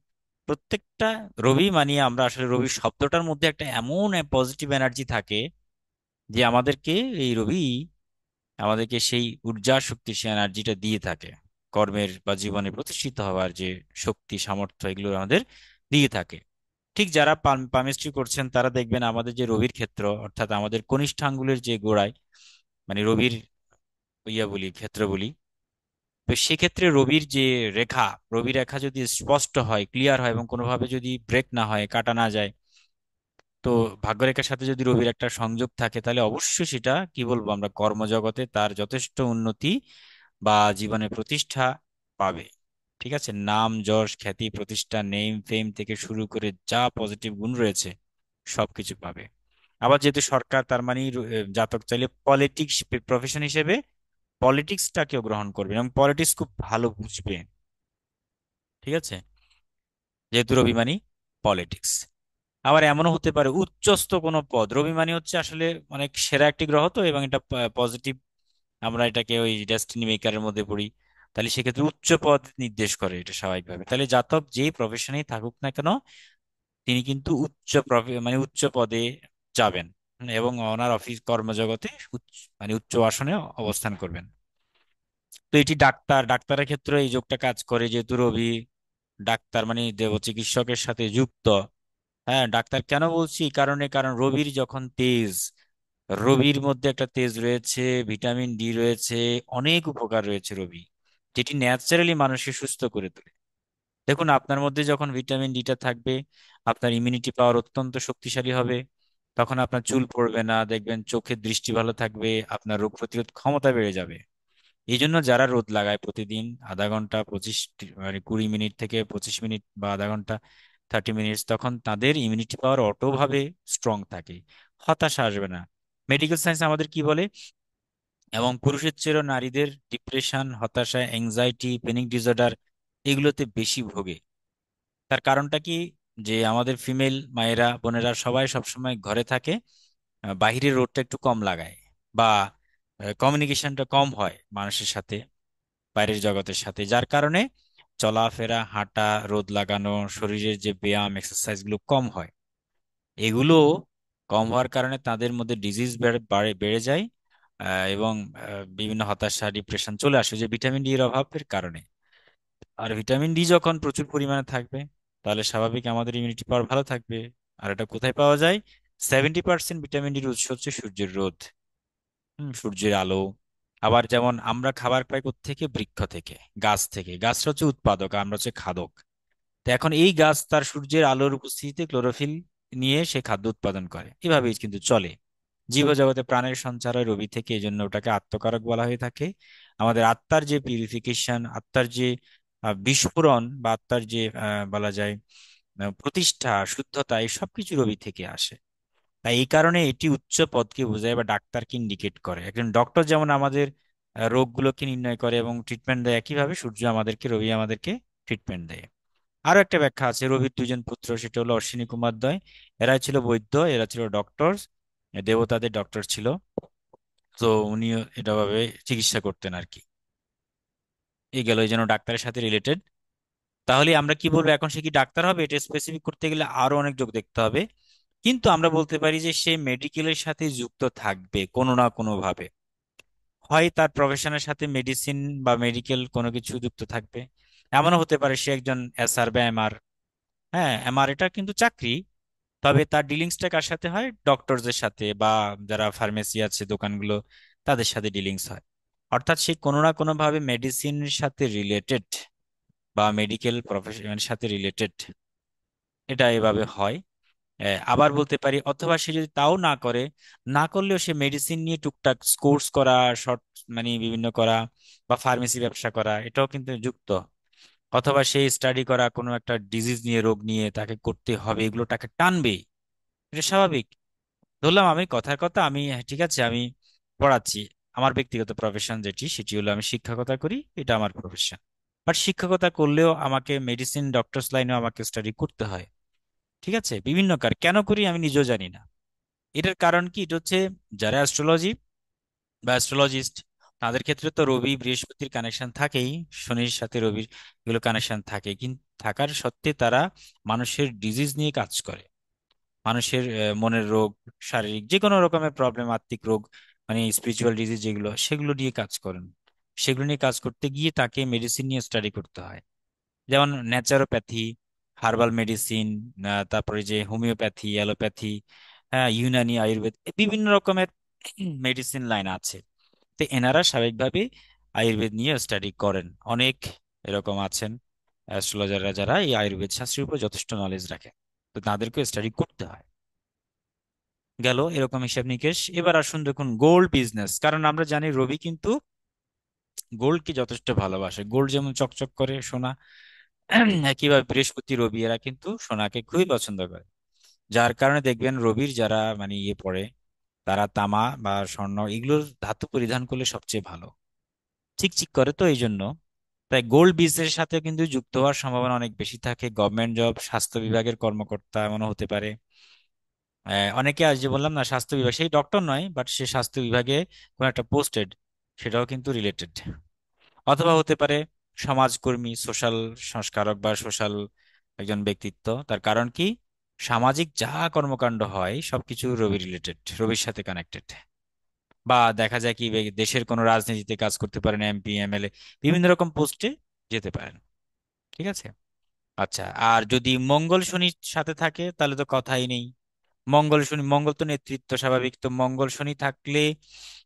প্রত্যেকটা রবি মানিয়ে আমরা আসলে রবি শব্দটার মধ্যে একটা এমন পজিটিভ এনার্জি থাকে যে আমাদেরকে, এই রবি আমাদেরকে সেই ঊর্জা শক্তি, সেই এনার্জিটা দিয়ে থাকে। কর্মের বা জীবনে প্রতিষ্ঠিত হওয়ার যে শক্তি সামর্থ্য, এগুলো আমাদের দিয়ে থাকে। ঠিক যারা পামিস্ট্রি করছেন তারা দেখবেন আমাদের যে রবির ক্ষেত্র, অর্থাৎ আমাদের কনিষ্ঠ আঙ্গুলের যে গোড়ায়, মানে রবির ইয়া বলি, ক্ষেত্র বলি, তো সেক্ষেত্রে রবির যে রেখা, রবি রেখা যদি স্পষ্ট হয়, ক্লিয়ার হয় এবং কোনোভাবে যদি ব্রেক না হয়, কাটা না যায়, তো ভাগ্যরেখার সাথে যদি রবির একটা সংযোগ থাকে, তাহলে অবশ্যই সেটা কি বলবো আমরা, কর্মজগতে তার যথেষ্ট উন্নতি বা জীবনে প্রতিষ্ঠা পাবে। ঠিক আছে, নাম যশ খ্যাতি প্রতিষ্ঠা, নেম ফেম থেকে শুরু করে যা পজিটিভ গুণ রয়েছে সবকিছু পাবে। আবার যেহেতু সরকার, তার মানে জাতক চাইলে পলিটিক্স প্রফেশন হিসেবে পলিটিক্সটাকেও গ্রহণ করবে এবং পলিটিক্স খুব ভালো বুঝবে। ঠিক আছে, যেহেতু রবি মানি পলিটিক্স। আবার এমনও হতে পারে উচ্চস্থ কোনো পদ, রবি মানে হচ্ছে আসলে অনেক সেরা একটি গ্রহ তো, এবং এটা পজিটিভ, আমরা এটাকে ওই ডেস্টিনি মেকারের মধ্যে পড়ি। তাহলে সেক্ষেত্রে উচ্চ পদ নির্দেশ করে এটা স্বাভাবিকভাবে। তাহলে জাতক যেই প্রফেশনেই থাকুক না কেন, তিনি কিন্তু মানে উচ্চ পদে যাবেন এবং ওনার অফিস কর্মজগতে মানে উচ্চ আসনে অবস্থান করবেন। তো এটি ডাক্তারের ক্ষেত্রে এই যোগটা কাজ করে, যেহেতু রবি ডাক্তার মানে দেব চিকিৎসকের সাথে যুক্ত। হ্যাঁ, ডাক্তার কেন বলছি, এই কারণে, কারণ রবির যখন তেজ, রবির মধ্যে একটা তেজ রয়েছে, ভিটামিন ডি রয়েছে, অনেক উপকার রয়েছে রবি, যেটি ন্যাচারালি মানুষকে সুস্থ করে তোলে। দেখুন আপনার মধ্যে যখন ভিটামিন ডিটা থাকবে, আপনার ইমিউনিটি পাওয়ার অত্যন্ত শক্তিশালী হবে। তখন আপনার চুল পড়বে না, দেখবেন চোখের দৃষ্টি ভালো থাকবে, আপনার রোগ প্রতিরোধ ক্ষমতা বেড়ে যাবে। এই জন্য যারা রোদ লাগায় প্রতিদিন আধা ঘন্টা 20 মিনিট থেকে 25 মিনিট বা আধা ঘন্টা 30 মিনিটস, তখন তাদের ইমিউনিটি পাওয়ার অটোভাবে স্ট্রং থাকে, হতাশা আসবে না। মেডিকেল সায়েন্স আমাদের কি বলে, এবং পুরুষের চেয়েও নারীদের ডিপ্রেশন, হতাশা, অ্যাংজাইটি, প্যানিক ডিসঅর্ডার এগুলোতে বেশি ভোগে। তার কারণটা কি, যে আমাদের ফিমেল মায়েরা বোনেরা সবাই সবসময় ঘরে থাকে, বাহিরের রোদটা একটু কম লাগায়, বা কমিউনিকেশনটা কম হয় মানুষের সাথে, বাইরের জগতের সাথে, যার কারণে চলাফেরা, হাঁটা, রোদ লাগানো, শরীরের যে ব্যায়াম এক্সারসাইজ গুলো কম হয়। এগুলো কম হওয়ার কারণে তাদের মধ্যে ডিজিজ বাড়ে বেড়ে যায়, এবং বিভিন্ন হতাশা, ডিপ্রেশন চলে আসে, যে ভিটামিন ডি এর অভাবের কারণে। আর ভিটামিন ডি যখন প্রচুর পরিমাণে থাকবে, তাহলে স্বাভাবিক আমাদের ইমিউনিটি পাওয়ার ভালো থাকবে। আর এটা কোথায় পাওয়া যায়? 70% ভিটামিন ডির উৎস হচ্ছে সূর্যের রোদ, সূর্যের আলো। আবার যেমন আমরা খাবার পাই থেকে, বৃক্ষ থেকে, গাছ থেকে, গাছটা হচ্ছে উৎপাদক, আমরা হচ্ছে খাদক। তো এখন এই গাছ তার সূর্যের আলোর উপস্থিতিতে ক্লোরোফিল নিয়ে সে খাদ্য উৎপাদন করে, এভাবেই কিন্তু চলে। জীবজগতে প্রাণের সঞ্চার হয় রবি থেকে, এই জন্য ওটাকে আত্মকারক বলা হয়ে থাকে। আমাদের আত্মার যে পিউরিফিকেশন, আত্মার যে বিস্ফোরণ, বা আত্মার যে বলা যায় প্রতিষ্ঠা, শুদ্ধতা, এই সবকিছু রবি থেকে আসে। তাই এই কারণে এটি উচ্চ পদকে বোঝায় বা ডাক্তারকে ইন্ডিকেট করে। একজন ডক্টর যেমন আমাদের রোগগুলোকে নির্ণয় করে এবং ট্রিটমেন্ট দেয়, একইভাবে সূর্য আমাদেরকে, রবি আমাদেরকে ট্রিটমেন্ট দেয়। আরো একটা ব্যাখ্যা আছে, রবির দুজন পুত্র, সেটা হলো অশ্বিনী কুমার দ্বয়। এরা ছিল বৈদ্য, এরা ছিল ডক্টর, দেবতাদের ডক্টর ছিল। তো উনিও এটা ভাবে চিকিৎসা করতেন আর কি। এই গেল এই জন্য ডাক্তারের সাথে রিলেটেড তাহলে আমরা কি বলবো, এখন সে কি ডাক্তার হবে? এটা স্পেসিফিক করতে গেলে আরো অনেক যোগ দেখতে হবে। কিন্তু আমরা বলতে পারি যে সে মেডিকেলের সাথে যুক্ত থাকবে কোনো না কোনো ভাবে। হয় তার প্রফেশনের সাথে মেডিসিন বা মেডিকেল কোনো কিছু যুক্ত থাকবে। এমনও হতে পারে সে একজন এসআর বা এমআর। হ্যাঁ, এমআর এটা কিন্তু চাকরি, তবে তার ডিলিংসটা কার সাথে হয়? ডক্টরদের সাথে, বা যারা ফার্মেসি আছে দোকানগুলো, তাদের সাথে ডিলিংস হয়। অর্থাৎ সে কোনো না কোনো ভাবে মেডিসিনের সাথে রিলেটেড বা মেডিকেল প্রফেশনের সাথে রিলেটেড। এটা এভাবে হয়। আবার বলতে পারি, অথবা সে যদি তাও না করে, না করলেও সে মেডিসিন নিয়ে টুকটাক কোর্স করা, শর্ট মানে বিভিন্ন করা, বা ফার্মেসি ব্যবসা করা, এটাও কিন্তু যুক্ত। অথবা সে স্টাডি করা কোনো একটা ডিজিজ নিয়ে, রোগ নিয়ে তাকে করতে হবে, এগুলো তাকে টানবে। এটা স্বাভাবিক। ধরলাম আমি কথার কথা, আমি ঠিক আছে আমি পড়াচ্ছি, আমার ব্যক্তিগত প্রফেশন যেটি সেটি হলো আমি শিক্ষকতা করি, এটা আমার প্রফেশন। বাট শিক্ষকতা করলেও আমাকে মেডিসিন ডক্টরস লাইনেও আমাকে স্টাডি করতে হয়। ঠিক আছে, বিভিন্ন কেন করি আমি নিজেও জানি না। এটার কারণ কি? এটা হচ্ছে যারা অ্যাস্ট্রোলজি বা অ্যাস্ট্রোলজিস্ট, তাদের ক্ষেত্রে তো রবি বৃহস্পতির কানেকশন থাকেই, শনির সাথে রবির এগুলো কানেকশন থাকে, কিন্তু থাকার সত্ত্বে তারা মানুষের ডিজিজ নিয়ে কাজ করে। মানুষের মনের রোগ, শারীরিক যে কোনো রকমের প্রবলেম, আত্মিক রোগ, মানে স্পিরিচুয়াল ডিজিজ যেগুলো, সেগুলো নিয়ে কাজ করেন। সেগুলো নিয়ে কাজ করতে গিয়ে তাকে মেডিসিন নিয়ে স্টাডি করতে হয়। যেমন ন্যাচারোপ্যাথি, হার্বাল মেডিসিন, তারপরে যে হোমিওপ্যাথি, অ্যালোপ্যাথি, হ্যাঁ ইউনানি, আয়ুর্বেদ, বিভিন্ন রকমের মেডিসিন লাইন আছে। তো এনারা স্বাভাবিকভাবে আয়ুর্বেদ নিয়ে স্টাডি করেন। অনেক এরকম আছেন অ্যাস্ট্রোলজাররা যারা এই আয়ুর্বেদ শাস্ত্রের উপর যথেষ্ট নলেজ রাখে। তো তাদেরকে স্টাডি করতে হয়। গেল এরকম হিসাব নিকেশ। এবার আসুন দেখুন গোল্ড বিজনেস, কারণ আমরা জানি রবি কিন্তু গোল্ডকে যথেষ্ট ভালোবাসে। গোল্ড যেমন চকচক করে সোনা, একইভাবে বৃহস্পতি রবি এরা কিন্তু সোনাকে খুবই পছন্দ করে। যার কারণে দেখবেন রবির যারা মানে ইয়ে পড়ে, তারা তামা বা স্বর্ণ এগুলোর ধাতু পরিধান করলে সবচেয়ে ভালো, চিকচিক করে, তো এই জন্য। তাই গোল্ড বিজনেসের সাথে কিন্তু যুক্ত হওয়ার সম্ভাবনা অনেক বেশি থাকে। গভর্নমেন্ট জব, স্বাস্থ্য বিভাগের কর্মকর্তা এমনও হতে পারে। অনেকে আজ যে বললাম না স্বাস্থ্য বিভাগ, সেই ডক্টর নয় বাট সে স্বাস্থ্য বিভাগে কোনো একটা পোস্টেড, সেটাও কিন্তু রিলেটেড। অথবা হতে পারে সমাজকর্মী, সোশ্যাল সংস্কারক বা সোশ্যাল একজন ব্যক্তিত্ব। তার কারণ কি? সামাজিক যা কর্মকাণ্ড হয় সবকিছু রবি রিলেটেড, রবির সাথে কানেক্টেড। বা দেখা যায় কি দেশের কোনো রাজনীতিতে কাজ করতে পারেন, এমপি এমএলএ, বিভিন্ন রকম পোস্টে যেতে পারেন। ঠিক আছে। আচ্ছা, আর যদি মঙ্গল শনির সাথে থাকে তাহলে তো কথাই নেই। মঙ্গল শনি, মঙ্গল তো নেতৃত্ব, স্বাভাবিক। তো মঙ্গল শনি থাকলে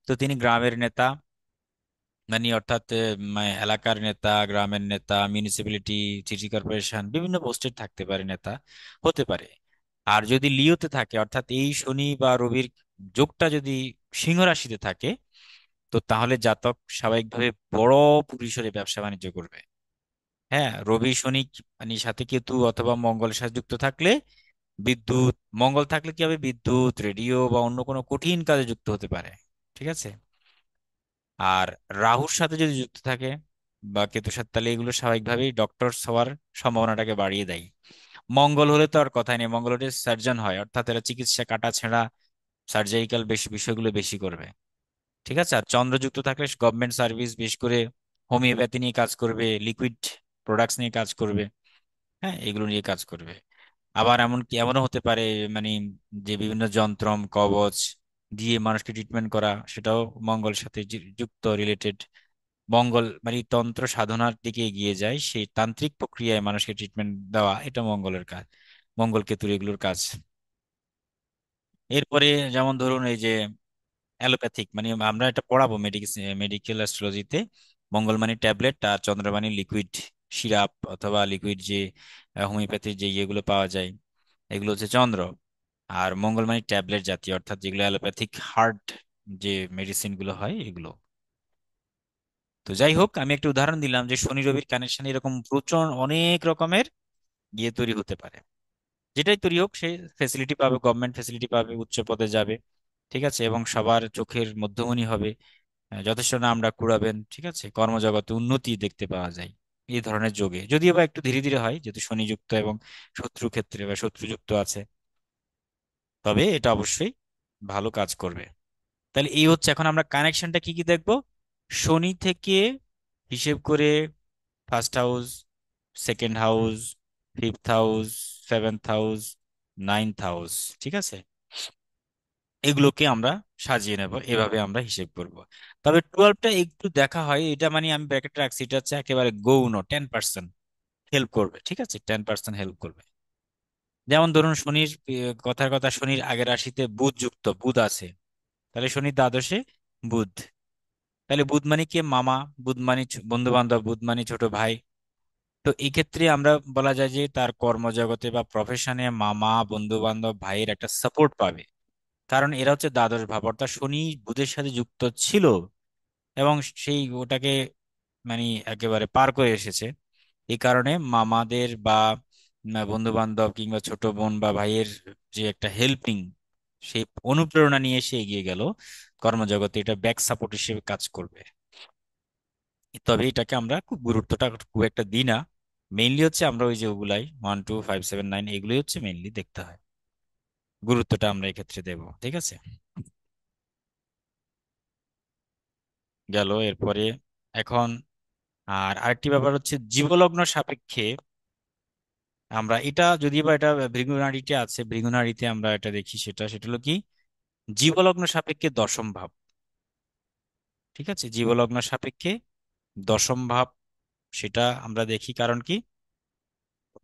তো তিনি গ্রামের নেতা, মানে অর্থাৎ এলাকার নেতা, গ্রামের নেতা, মিউনিসিপ্যালিটি, সিটি কর্পোরেশন, বিভিন্ন পোস্টে থাকতে পারে, নেতা হতে পারে। আর যদি লিওতে থাকে, অর্থাৎ এই শনি বা রবির যোগটা যদি সিংহ রাশিতে থাকে, তো তাহলে জাতক স্বাভাবিকভাবে বড় পরিসরে ব্যবসা বাণিজ্য করবে। হ্যাঁ, রবি শনি মানে সাথে কেতু অথবা মঙ্গলের সাথে যুক্ত থাকলে বিদ্যুৎ, মঙ্গল থাকলে কি হবে, বিদ্যুৎ, রেডিও বা অন্য কোনো কঠিন কাজে যুক্ত হতে পারে। ঠিক আছে। আর রাহুর সাথে যদি যুক্ত থাকে বা কেতুর সাথে, তাহলে এগুলো স্বাভাবিকভাবেই ডক্টর হওয়ার সম্ভাবনাটাকে বাড়িয়ে দেয়। মঙ্গল হলে তো আর কথাই নেই, মঙ্গল হলে সার্জন হয়, অর্থাৎ এরা চিকিৎসা, কাটা ছেঁড়া, সার্জারিক্যাল বেশি বিষয়গুলো বেশি করবে। ঠিক আছে। আর চন্দ্রযুক্ত থাকলে গভর্নমেন্ট সার্ভিস, বিশেষ করে হোমিওপ্যাথি নিয়ে কাজ করবে, লিকুইড প্রোডাক্টস নিয়ে কাজ করবে। হ্যাঁ, এগুলো নিয়ে কাজ করবে। আবার এমন কি এমনও হতে পারে, মানে যে বিভিন্ন যন্ত্রম কবচ দিয়ে মানুষকে ট্রিটমেন্ট করা, সেটাও মঙ্গলের সাথে যুক্ত, রিলেটেড। মঙ্গল মানে তন্ত্র সাধনার দিকে এগিয়ে যায়, সেই তান্ত্রিক প্রক্রিয়ায় মানুষকে ট্রিটমেন্ট দেওয়া, এটা মঙ্গলের কাজ, মঙ্গল কেতুর এগুলোর কাজ। এরপরে যেমন ধরুন এই যে অ্যালোপ্যাথিক, মানে আমরা এটা পড়াবো মেডিকেল অ্যাস্ট্রোলজিতে। মঙ্গলমানি ট্যাবলেট আর চন্দ্রমানি লিকুইড সিরাপ, অথবা লিকুইড যে হোমিওপ্যাথির যে ইয়েগুলো পাওয়া যায়, এগুলো হচ্ছে চন্দ্র। আর মঙ্গলমানি ট্যাবলেট জাতীয়, অর্থাৎ যেগুলো অ্যালোপ্যাথিক হার্ট যে মেডিসিন গুলো হয় এগুলো। তো যাই হোক, আমি একটা উদাহরণ দিলাম যে শনি রবির কানেকশন এরকম প্রচুর অনেক রকমের ইয়ে তৈরি হতে পারে। যেটাই তৈরি হোক সে ফেসিলিটি পাবে, গভর্নমেন্ট ফেসিলিটি পাবে, উচ্চ পদে যাবে। ঠিক আছে, এবং সবার চোখের মধ্যমণি হবে। যথেষ্ট নামডাক কুড়াবেন। ঠিক আছে, কর্মজগতে উন্নতি দেখতে পাওয়া যায় এই ধরনের যোগে, যদিও বা একটু ধীরে ধীরে হয় যেহেতু শনিযুক্ত এবং শত্রু ক্ষেত্রে বা শত্রুযুক্ত আছে। তবে এটা অবশ্যই ভালো কাজ করবে। তাহলে এই হচ্ছে, এখন আমরা কানেকশনটা কি কি দেখবো। শনি থেকে হিসেব করে first house, second house, fifth house, seventh house, ninth house. ঠিক আছে, এগুলোকে আমরা সাজিয়ে নেব, এভাবে আমরা হিসেব করব। তবে 12টা একটু দেখা হয়, এটা মানে আমি ব্র্যাকেটে রাখছি, এটা হচ্ছে একেবারে গৌণ, 10% হেল্প করবে। ঠিক আছে, 10% হেল্প করবে। যেমন ধরুন শনির কথার কথা, শনির আগের রাশিতে বুধ যুক্ত, বুধ আছে, তাহলে শনির দ্বাদশে বুধ, তাহলে বুধ মানে কি মামা, বুধ মানে বন্ধু বান্ধব, বুধ মানে ছোট ভাই। তো এই ক্ষেত্রে আমরা বলা যায় যে তার কর্মজগতে বা প্রফেশনে মামা, বন্ধু বান্ধব, ভাইয়ের একটা সাপোর্ট পাবে। কারণ এরা হচ্ছে দ্বাদশ ভাব, অর্থাৎ শনি বুধের সাথে যুক্ত ছিল এবং সেই ওটাকে মানে একেবারে পার করে এসেছে। এই কারণে মামাদের বা বন্ধু বান্ধব কিংবা ছোট বোন বা ভাইয়ের যে একটা হেল্পিং, সেই অনুপ্রেরণা নিয়ে এসে এগিয়ে গেল কর্মজগতে, এটা ব্যাক সাপোর্ট হিসেবে কাজ করবে। তবে এটাকে আমরা খুব গুরুত্বটা খুব একটা দিই না। মেইনলি হচ্ছে আমরা ওই যে ওগুলাই 1 2 5 7 9 এগুলোই হচ্ছে মেইনলি দেখতে হয়, গুরুত্বটা আমরা এক্ষেত্রে দেব। ঠিক আছে, গেল এরপরে। এখন আর আরেকটি ব্যাপার হচ্ছে জীবলগ্ন সাপেক্ষে আমরা এটা, যদিও বা এটা ভৃগুনাড়িতে আছে, ভৃগুনাড়িতে আমরা এটা দেখি, সেটা সেটা হলো কি জীবলগ্ন সাপেক্ষে দশম ভাব। ঠিক আছে, জীবলগ্ন সাপেক্ষে দশম ভাব, সেটা আমরা দেখি। কারণ কি,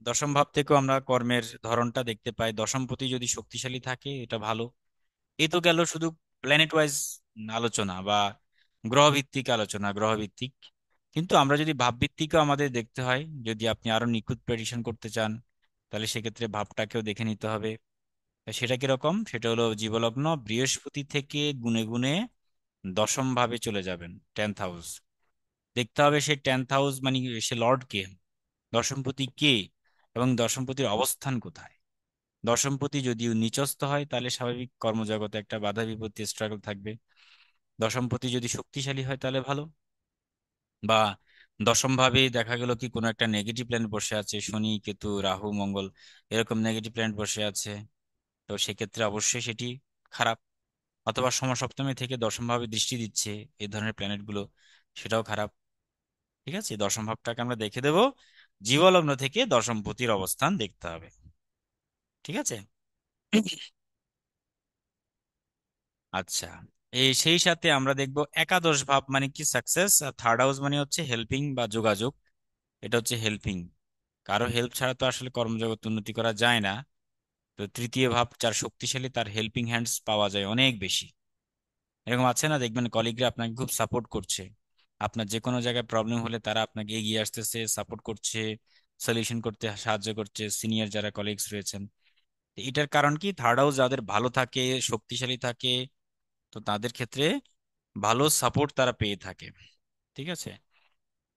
দশম ভাব থেকেও আমরা কর্মের ধরনটা দেখতে পাই। দশমপতি যদি শক্তিশালী থাকে এটা ভালো। এই তো গেল শুধু প্ল্যানেট ওয়াইজ আলোচনা বা গ্রহভিত্তিক আলোচনা, গ্রহভিত্তিক। কিন্তু আমরা যদি ভাবভিত্তিকও আমাদের দেখতে হয়, যদি আপনি আরো নিখুঁত প্রেডিকশন করতে চান, তাহলে সেক্ষেত্রে ভাবটাকেও দেখে নিতে হবে। তা সেটা কিরকম, সেটা হলো জীবলগ্ন বৃহস্পতি থেকে গুণে গুণে দশম ভাবে চলে যাবেন, 10th হাউস। দেখতে হবে সেই 10th হাউস মানে সে লর্ড কে, দশমপতি কে, এবং দশমপতির অবস্থান কোথায়। দশমপতি যদি নিচস্থ হয় তাহলে স্বাভাবিক কর্মজগতে একটা বাধা বিপত্তি স্ট্রাগল থাকবে। দশমপতি যদি শক্তিশালী হয় তাহলে ভালো। বা দশম ভাবে দেখা গেল কি কোনো একটা নেগেটিভ প্ল্যানেট বসে আছে, শনি, কেতু, রাহু, মঙ্গল, এরকম নেগেটিভ প্ল্যানেট বসে আছে, তো সেক্ষেত্রে অবশ্যই সেটি খারাপ। অথবা সমসপ্তমী থেকে দশম ভাবে দৃষ্টি দিচ্ছে এই ধরনের প্ল্যানেট গুলো, সেটাও খারাপ। ঠিক আছে, দশম ভাবটাকে আমরা দেখে দেব, জীবলগ্ন থেকে দশমপতির অবস্থান দেখতে হবে। ঠিক আছে। আচ্ছা, এই সেই সাথে আমরা দেখব একাদশ ভাব মানে কি সাকসেস, আর থার্ড হাউস মানে হচ্ছে হেল্পিং বা যোগাযোগ। এটা হচ্ছে হেল্পিং, কারো হেল্প ছাড়া তো আসলে কর্মজগৎ উন্নতি করা যায় না। তো তৃতীয় ভাব যার শক্তিশালী, তার হেল্পিং হ্যান্ডস পাওয়া যায় অনেক বেশি। এরকম আছে না, দেখবেন কলিগরা আপনাকে খুব সাপোর্ট করছে, আপনার যে কোনো জায়গায় প্রবলেম হলে তারা আপনাকে এগিয়ে আসতেছে, সাপোর্ট করছে, সলিউশন করতে সাহায্য করছে, সিনিয়র যারা কলিগস রয়েছেন। তো এটার কারণ কি, থার্ড হাউস যাদের ভালো থাকে, শক্তিশালী থাকে, তো তাদের ক্ষেত্রে ভালো সাপোর্ট তারা পেয়ে থাকে। ঠিক আছে,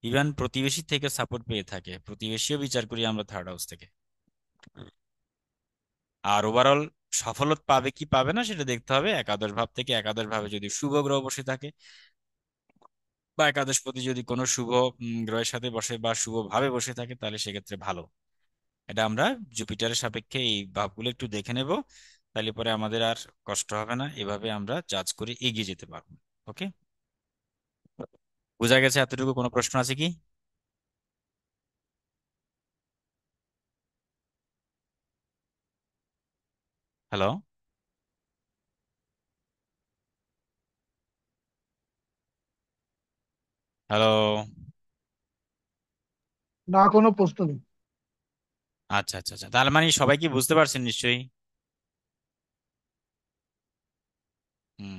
ইভেন প্রতিবেশী থেকে সাপোর্ট পেয়ে থাকে, প্রতিবেশীও বিচার করি আমরা থার্ড হাউস থেকে। আর ওভারঅল সফলতা পাবে কি পাবে না সেটা দেখতে হবে একাদশ ভাব থেকে। একাদশ ভাবে যদি শুভ গ্রহ বসে থাকে, বা একাদশপতি যদি কোনো শুভ গ্রহের সাথে বসে বা শুভ ভাবে বসে থাকে, তাহলে সেক্ষেত্রে ভালো। এটা আমরা জুপিটারের সাপেক্ষে এই ভাবগুলো একটু দেখে নেব, তাহলে পরে আমাদের আর কষ্ট হবে না, এভাবে আমরা জাজ করে এগিয়ে যেতে পারবো। ওকে, বোঝা গেছে এতটুকু? কোনো প্রশ্ন আছে কি? হ্যালো? হ্যালো? না, কোনো প্রশ্ন নেই। আচ্ছা আচ্ছা আচ্ছা, তাহলে মানে সবাই কি বুঝতে পারছেন নিশ্চয়ই? হুম।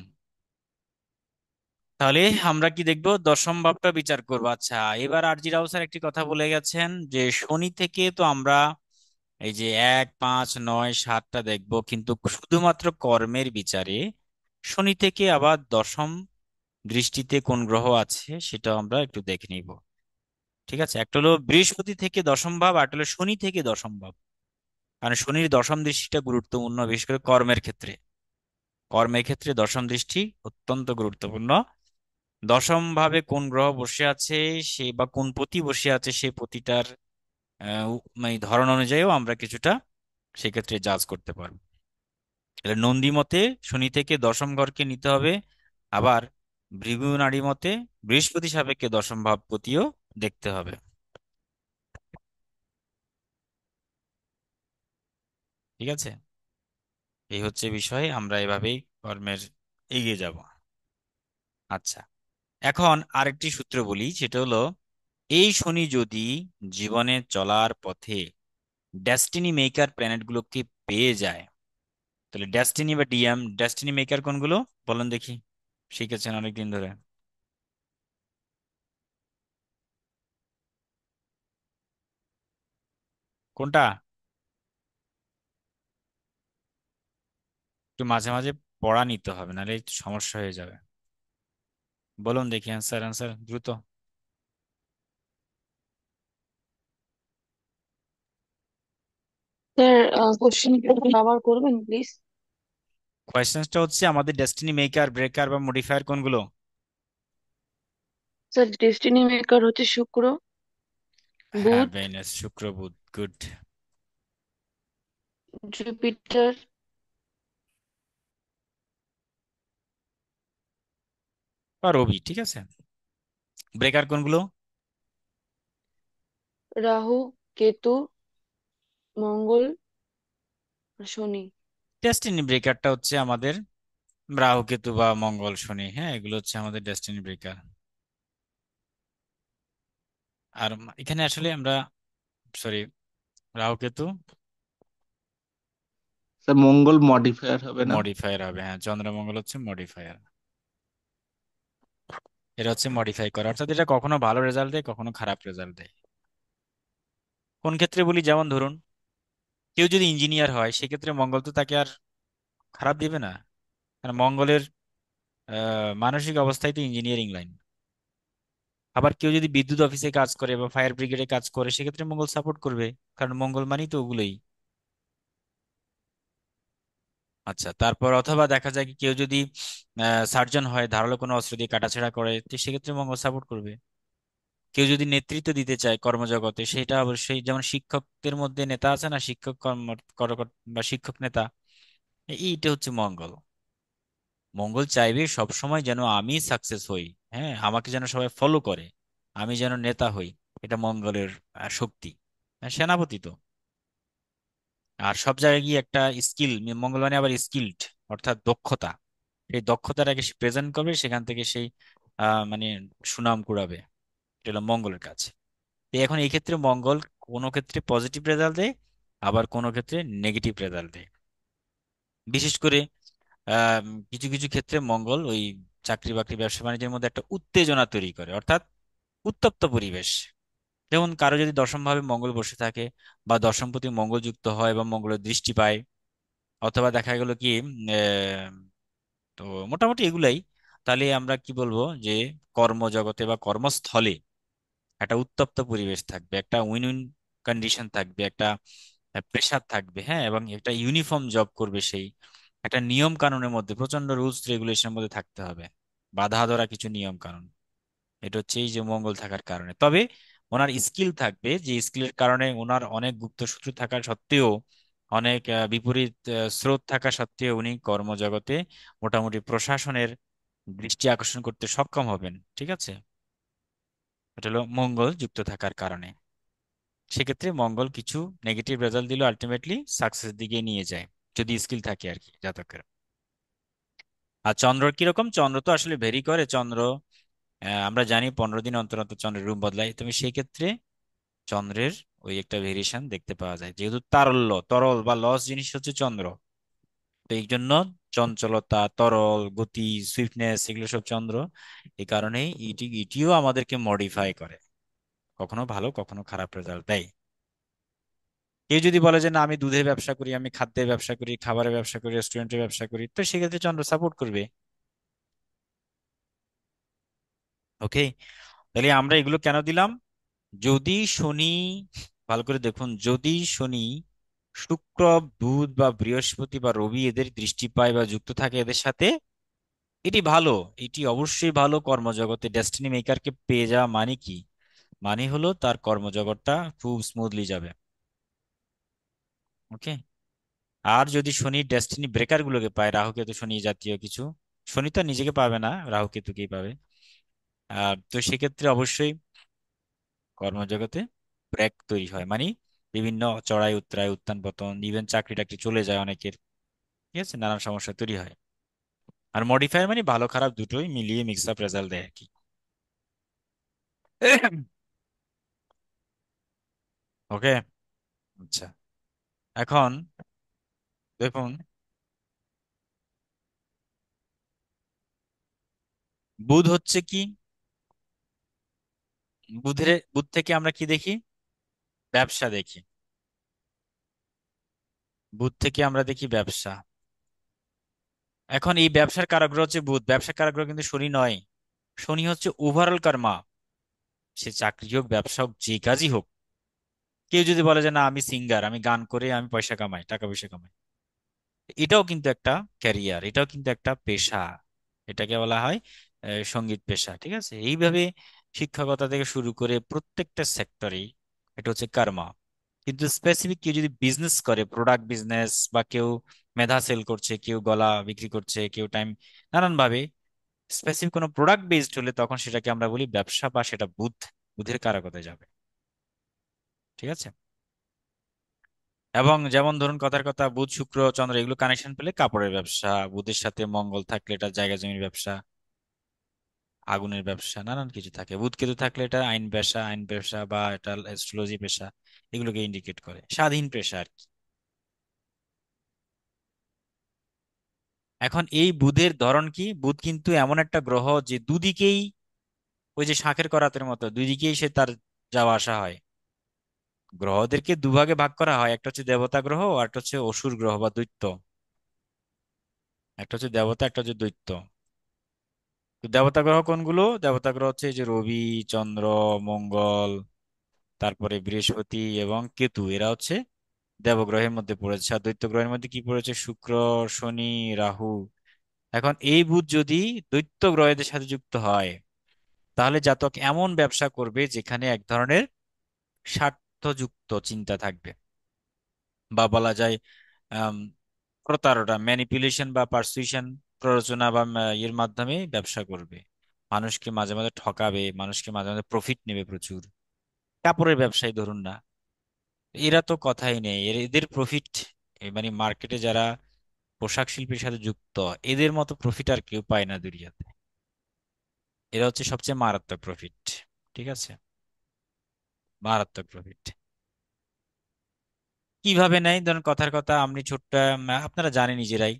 তাহলে আমরা কি দেখবো, দশম ভাবটা বিচার করবো। আচ্ছা, এবার আরজি রাও স্যার একটি কথা বলে গেছেন যে শনি থেকে তো আমরা এই যে 1 5 9 7টা দেখবো, কিন্তু শুধুমাত্র কর্মের বিচারে শনি থেকে আবার দশম দৃষ্টিতে কোন গ্রহ আছে সেটা আমরা একটু দেখে নিব। ঠিক আছে, একটা হলো বৃহস্পতি থেকে দশম ভাব, আর একটা হলো শনি থেকে দশম ভাব। মানে শনির দশম দৃষ্টিটা গুরুত্বপূর্ণ, বিশেষ করে কর্মের ক্ষেত্রে। কর্মের ক্ষেত্রে দশম দৃষ্টি অত্যন্ত গুরুত্বপূর্ণ। দশম ভাবে কোন গ্রহ বসে আছে, সে বা কোন পতি বসে আছে, সে পতিটার মানে ধরন অনুযায়ীও আমরা কিছুটা সেক্ষেত্রে জাজ করতে পারবো। তাহলে নন্দী মতে শনি থেকে দশম ঘরকে নিতে হবে, আবার ভৃগু নাড়ি মতে বৃহস্পতি সাপেক্ষে দশম ভাবপতিও দেখতে হবে। ঠিক আছে, এই হচ্ছে বিষয়, আমরা এভাবেই কর্মের এগিয়ে যাব। আচ্ছা, এখন আরেকটি সূত্র বলি, সেটা হলো এই শনি যদি জীবনে চলার পথে ডেস্টিনি মেকার প্ল্যানেটগুলোকে পেয়ে যায়, তাহলে ডেস্টিনি বা ডিএম, ডেস্টিনি মেকার কোনগুলো বলেন দেখি, শিখেছেন অনেকদিন ধরে। কোনটা? একটু মাঝে মাঝে পড়া নিতে হবে, নাহলে একটু সমস্যা হয়ে যাবে। বলুন দেখি, অ্যান্সার অ্যান্সার দ্রুত। স্যার, কোশ্চেনটা আবার করবেন প্লিজ? কোয়েশ্চেন্সটা হচ্ছে আমাদের ডেস্টিনি মেকার, ব্রেকার বা মডিফায়ার কোনগুলো? স্যার, ডেস্টিনি মেকার হচ্ছে শুক্র, হ্যাঁ, বুধ, ভেনাস, শুক্র, বুধ, গুড। জুপিটার, বা রবি, ঠিক আছে। ব্রেকার কোনগুলো? রাহু, কেতু, মঙ্গল আর শনি। ডেস্টিনি ব্রেকারটা হচ্ছে আমাদের রাহু, কেতু বা মঙ্গল, শনি, হ্যাঁ, এগুলো হচ্ছে আমাদের ডেস্টিনি ব্রেকার। আর এখানে আসলে আমরা, সরি, রাহু কেতু স্যার মঙ্গল মডিফায়ার হবে না? মডিফায়ার হবে, হ্যাঁ, চন্দ্রমঙ্গল হচ্ছে মডিফায়ার। এটা হচ্ছে মডিফাই করা, অর্থাৎ এটা কখনো ভালো রেজাল্ট দেয়, কখনো খারাপ রেজাল্ট দেয়। কোন ক্ষেত্রে বলি, যেমন ধরুন কেউ যদি ইঞ্জিনিয়ার হয়, সেক্ষেত্রে মঙ্গল তো তাকে আর খারাপ দিবে না, কারণ মঙ্গলের মানসিক অবস্থায় তো ইঞ্জিনিয়ারিং লাইন। আবার কেউ যদি বিদ্যুৎ অফিসে কাজ করে বা ফায়ার ব্রিগেডে কাজ করে, সেক্ষেত্রে মঙ্গল সাপোর্ট করবে, কারণ মঙ্গল মানেই তো ওগুলোই। আচ্ছা, তারপর অথবা দেখা যায় কি কেউ যদি সার্জন হয়, ধারালো কোনো অস্ত্র দিয়ে কাটাছেঁড়া করে, তো সেক্ষেত্রে মঙ্গল সাপোর্ট করবে। কেউ যদি নেতৃত্ব দিতে চায় কর্মজগতে, সেটা অবশ্যই, যেমন শিক্ষকদের মধ্যে নেতা আছে না, শিক্ষক বা শিক্ষক নেতা, এইটা হচ্ছে মঙ্গল। মঙ্গল চাইবে সব সময় যেন আমি সাকসেস হই, হ্যাঁ, আমাকে যেন সবাই ফলো করে, আমি যেন নেতা হই। এটা মঙ্গলের শক্তি। সেনাপতি তো। আর সব জায়গায় গিয়ে একটা স্কিল, মঙ্গল মানে আবার স্কিল্ড, অর্থাৎ দক্ষতা, সেই দক্ষতাটাকে সে প্রেজেন্ট করবে, সেখান থেকে সেই মানে সুনাম কুড়াবে। এটা হলো মঙ্গলের কাজ। তো এখন এই ক্ষেত্রে মঙ্গল কোনো ক্ষেত্রে পজিটিভ রেজাল্ট দেয়, আবার কোনো ক্ষেত্রে নেগেটিভ রেজাল্ট দেয়। বিশেষ করে কিছু কিছু ক্ষেত্রে মঙ্গল ওই চাকরি বাকরি ব্যবসা বাণিজ্যের মধ্যে একটা উত্তেজনা তৈরি করে, অর্থাৎ উত্তপ্ত পরিবেশ। যেমন কারো যদি দশম ভাবে মঙ্গল বসে থাকে, বা দশমপতি মঙ্গল যুক্ত হয় বা মঙ্গলের দৃষ্টি পায়, অথবা দেখা গেল কি তো মোটামুটি এগুলাই, তাহলে আমরা কি বলবো যে কর্মজগতে বা কর্মস্থলে একটা উত্তপ্ত পরিবেশ থাকবে, একটা উইন উইন কন্ডিশন থাকবে, একটা প্রেশার থাকবে, হ্যাঁ, এবং একটা ইউনিফর্ম জব করবে সেই, একটা নিয়ম কানুনের মধ্যে, প্রচন্ড রুলস রেগুলেশনের মধ্যে থাকতে হবে, বাধা ধরা কিছু নিয়ম কানুন। এটা হচ্ছে এই যে মঙ্গল থাকার কারণে। তবে ওনার স্কিল থাকবে, যে স্কিলের কারণে ওনার অনেক গুপ্তশত্রু থাকা সত্ত্বেও, অনেক বিপরীত স্রোত থাকা সত্ত্বেও উনি কর্মজগতে মোটামুটি প্রশাসনের দৃষ্টি আকর্ষণ করতে সক্ষম হবেন, ঠিক আছে। এটা হলো মঙ্গল যুক্ত থাকার কারণে। সেক্ষেত্রে মঙ্গল কিছু নেগেটিভ রেজাল্ট দিলেও আলটিমেটলি সাকসেস দিকে নিয়ে যায়, যদি স্কিল থাকে আর কি জাতকের। আর চন্দ্র কিরকম, চন্দ্র তো আসলে ভেরি করে। চন্দ্র আমরা জানি 15 দিন অন্তর অন্তর চন্দ্রের রূপ বদলায়, তুমি সেই ক্ষেত্রে চন্দ্রের ওই একটা ভেরিয়েশন দেখতে পাওয়া যায়, যেহেতু তারল্য, তরল বা লস জিনিস হচ্ছে চন্দ্র। তো এই জন্য চঞ্চলতা, তরল গতি, সুইফটনেস, এগুলো সব চন্দ্র। এই কারণেই ইটিও আমাদেরকে মডিফাই করে, কখনো ভালো কখনো খারাপ রেজাল্ট দেয়। কেউ যদি বলে যে না, আমি দুধের ব্যবসা করি, আমি খাদ্যের ব্যবসা করি, খাবারের ব্যবসা করি, রেস্টুরেন্টের ব্যবসা করি, তো সেক্ষেত্রে চন্দ্র সাপোর্ট করবে। ওকে, তাহলে আমরা এগুলো কেন দিলাম? যদি শনি, ভালো করে দেখুন, যদি শনি শুক্র, বুধ বা বৃহস্পতি বা রবি এদের দৃষ্টি পায় বা যুক্ত থাকে এদের সাথে, এটি ভালো, এটি অবশ্যই ভালো। কর্মজগতে ডেস্টিনি মেকারকে পেয়ে যাওয়া মানে কি? মানে হলো তার কর্মজগৎটা খুব স্মুথলি যাবে। ওকে। আর যদি শনি ডেস্টিনি ব্রেকার গুলোকে পায়, রাহু কেতু শনি জাতীয় কিছু, শনি তো আর নিজেকে পাবে না, রাহু কেতুকেই পাবে। তো সেক্ষেত্রে অবশ্যই কর্মজগতে ব্রেক তৈরি হয়, মানে বিভিন্ন চড়াই উতরাই, উত্থান পতন, ইভেন চাকরি টাকরি চলে যায় অনেকের। ঠিক আছে, নানান সমস্যা তৈরি হয়। আর মডিফায়ার মানে ভালো খারাপ দুটোই মিলিয়ে মিক্স আপ রেজাল্ট দেয় আর কি। ওকে। আচ্ছা, এখন দেখুন, বুধ হচ্ছে কি? বুধ থেকে আমরা কি দেখি? ব্যবসা দেখি। বুধ থেকে আমরা দেখি ব্যবসা। এখন এই ব্যবসার কারগ্রহ হচ্ছে বুধ, ব্যবসার কারগ্রহ কিন্তু শনি নয়। শনি হচ্ছে ওভারঅল কর্মা। সে চাকরি হোক, ব্যবসা হোক, যে কাজই হোক। কেউ যদি বলে যে না আমি সিঙ্গার, আমি গান করে আমি পয়সা কামাই, টাকা পয়সা কামাই, এটাও কিন্তু একটা ক্যারিয়ার, এটাও কিন্তু একটা পেশা। এটাকে বলা হয় সঙ্গীত পেশা। ঠিক আছে, এইভাবে শিক্ষকতা থেকে শুরু করে প্রত্যেকটা সেক্টরেই এটা হচ্ছে কর্মা। কিন্তু স্পেসিফিক কেউ যদি বিজনেস করে, প্রোডাক্ট বিজনেস, বা কেউ মেধা সেল করছে, কেউ গলা বিক্রি করছে, কেউ টাইম, নানান ভাবে স্পেসিফিক কোনো প্রোডাক্ট বেসড হলে তখন সেটাকে আমরা বলি ব্যবসা, বা সেটা বুধের কারকতায় যাবে। ঠিক আছে। এবং যেমন ধরুন কথার কথা, বুধ শুক্র চন্দ্র এগুলো কানেকশন পেলে কাপড়ের ব্যবসা, বুধের সাথে মঙ্গল থাকলে এটা জায়গা জমির ব্যবসা, আগুনের ব্যবসা, নানান কিছু থাকে। বুধ কেতু থাকলে এটা আইন পেশা বা এটা অ্যাস্ট্রোলজি পেশা, এগুলোকে ইন্ডিকেট করে স্বাধীন পেশা আর কি। এখন এই বুধের ধরন কি? বুধ কিন্তু এমন একটা গ্রহ যে দুদিকেই, ওই যে শাঁখের করাতের মতো দুই দিকেই সে তার যাওয়া আসা হয়। গ্রহদেরকে দুভাগে ভাগ করা হয়, একটা হচ্ছে দেবতা গ্রহ আর একটা হচ্ছে অসুর গ্রহ বা দৈত্য। একটা হচ্ছে দেবতা, একটা হচ্ছে দৈত্য। তো দেবতা গ্রহ কোনগুলো? দেবতা গ্রহ হচ্ছে এই যে রবি, চন্দ্র, মঙ্গল, তারপরে বৃহস্পতি এবং কেতু, এরা হচ্ছে দেবগ্রহের মধ্যে পড়েছে। আর দৈত্য গ্রহের মধ্যে কি পড়েছে? শুক্র, শনি, রাহু। এখন এই বুধ যদি দৈত্য গ্রহদের সাথে যুক্ত হয়, তাহলে জাতক এমন ব্যবসা করবে যেখানে এক ধরনের স্বার্থযুক্ত চিন্তা থাকবে, বা বলা যায় আম, প্রতারণা, ম্যানিপুলেশন বা পারসুয়েশন, প্ররোচনা বা এর মাধ্যমে ব্যবসা করবে। মানুষকে মাঝে মাঝে ঠকাবে, মানুষকে মাঝে মাঝে প্রফিট নেবে প্রচুর। কাপড়ের ব্যবসায়ী ধরুন না, এরা তো কথাই নেই, এদের প্রফিট, মানে মার্কেটে যারা পোশাক শিল্পের সাথে যুক্ত, এদের মতো প্রফিট আর কেউ পায় না দুনিয়াতে। এরা হচ্ছে সবচেয়ে মারাত্মক প্রফিট। ঠিক আছে, মারাত্মক প্রফিট। কিভাবে নেয়? ধরুন কথার কথা, আপনি ছোট্ট, আপনারা জানেন নিজেরাই,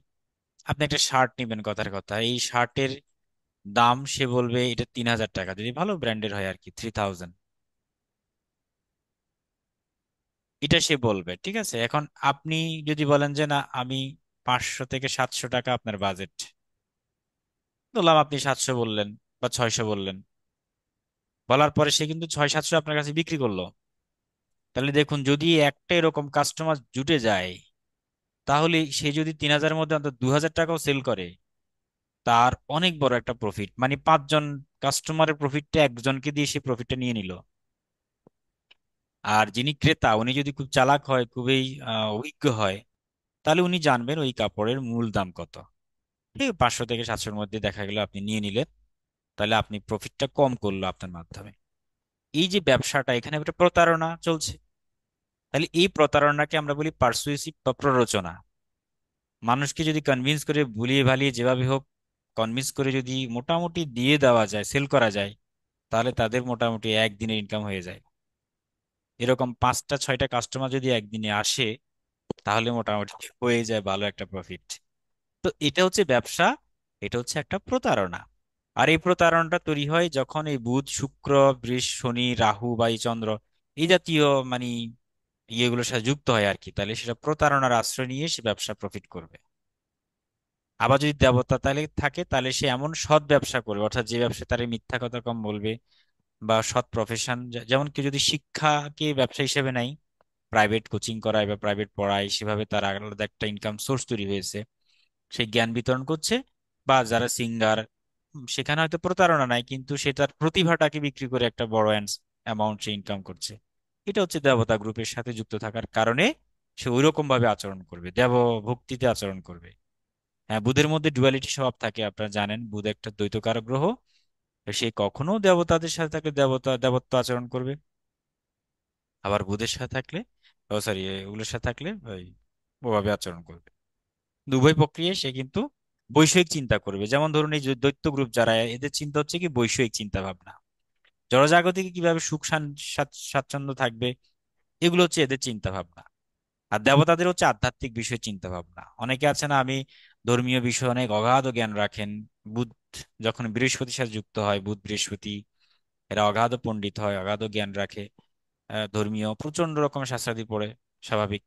আপনি একটা শার্ট নিবেন, কথার কথা এই শার্টের দাম সে বলবে এটা 3,000 টাকা, যদি ভালো ব্র্যান্ডের হয় আর কি, 3,000, এটা সে বলবে। ঠিক আছে, এখন আপনি যদি বলেন যে না আমি 500 থেকে 700 টাকা আপনার বাজেট, বললাম, আপনি 700 বললেন বা 600 বললেন, বলার পরে সে কিন্তু 600-700 আপনার কাছে বিক্রি করলো। তাহলে দেখুন, যদি একটা এরকম কাস্টমার জুটে যায়, তাহলে সে যদি 3,000-এর মধ্যে অন্তত 2,000 টাকাও সেল করে, তার অনেক বড় একটা প্রফিট। মানে 5 জন কাস্টমারের প্রফিটটা একজনকে দিয়ে সে প্রফিটটা নিয়ে নিল। আর যিনি ক্রেতা, উনি যদি খুব চালাক হয়, খুবই অভিজ্ঞ হয়, তাহলে উনি জানবেন ওই কাপড়ের মূল দাম কত। ঠিক 500 থেকে 700-এর মধ্যে দেখা গেল আপনি নিয়ে নিলেন, তাহলে আপনি প্রফিটটা কম করলো আপনার মাধ্যমে। এই যে ব্যবসাটা, এখানে একটা প্রতারণা চলছে। তাহলে এই প্রতারণাকে আমরা বলি পার্সুয়েসিভ বা প্ররোচনা। মানুষকে যদি কনভিন্স করে, ভুলিয়ে ভালিয়ে যেভাবে হোক কনভিন্স করে যদি মোটামুটি দিয়ে দেওয়া যায়, সেল করা যায়, তাহলে তাদের মোটামুটি একদিনের ইনকাম হয়ে যায়। এরকম 5টা 6টা কাস্টমার যদি একদিনে আসে, তাহলে মোটামুটি হয়ে যায় ভালো একটা প্রফিট। তো এটা হচ্ছে ব্যবসা, এটা হচ্ছে একটা প্রতারণা। আর এই প্রতারণাটা তৈরি হয় যখন এই বুধ শুক্র বৃষ শনি রাহু বা এই চন্দ্র, এই জাতীয় মানে ইয়েগুলোর সাথে যুক্ত হয় আর কি, তাহলে সেটা প্রতারণার আশ্রয় নিয়ে সে ব্যবসা প্রফিট করবে। আবার যদি দেবতা তাহলে থাকে, তাহলে সে এমন সৎ ব্যবসা করবে, অর্থাৎ যে ব্যবসা তার মিথ্যা কথা কম বলবে, বা সৎ প্রফেশন। যেমন কেউ যদি শিক্ষাকে ব্যবসা হিসেবে নেয়, প্রাইভেট কোচিং করায় বা প্রাইভেট পড়ায়, সেভাবে তার আলাদা একটা ইনকাম সোর্স তৈরি হয়েছে, সে জ্ঞান বিতরণ করছে। বা যারা সিঙ্গার, সেখানে হয়তো প্রতারণা নাই, কিন্তু সে তার প্রতিভাটাকে বিক্রি করে একটা বড় অ্যামাউন্ট সে ইনকাম করছে। এটা হচ্ছে দেবতা গ্রুপের সাথে যুক্ত থাকার কারণে সে ওইরকম ভাবে আচরণ করবে, দেব ভক্তিতে আচরণ করবে। হ্যাঁ, বুধের মধ্যে ডুয়ালিটি স্বভাব থাকে, আপনারা জানেন বুধ একটা দ্বৈতকারক গ্রহ। সে কখনো দেবতাদের সাথে থাকলে দেবত্ব আচরণ করবে, আবার বুধের সাথে থাকলে ও সরি, এগুলোর সাথে থাকলে ওই ওভাবে আচরণ করবে। উভয় প্রক্রিয়ায় সে কিন্তু বৈষয়িক চিন্তা করবে। যেমন ধরুন এই যে দৈত্য গ্রুপ যারা, এদের চিন্তা হচ্ছে কি বৈষয়িক চিন্তা ভাবনা। জড়জাগতিকে কিভাবে সুখ স্বাচ্ছন্দ্য থাকবে, এগুলো হচ্ছে এদের চিন্তা ভাবনা। আর দেবতাদের হচ্ছে আধ্যাত্মিক বিষয় চিন্তা ভাবনা। অনেকে আছে না, আমি ধর্মীয় বিষয়ে অনেক অগাধ জ্ঞান রাখেন। বুধ যখন বৃহস্পতির সাথে যুক্ত হয়, বুধ বৃহস্পতি, এরা অগাধ পণ্ডিত হয়, অগাধ জ্ঞান রাখে, ধর্মীয় প্রচন্ড রকমের শাস্ত্রাদি পড়ে, স্বাভাবিক।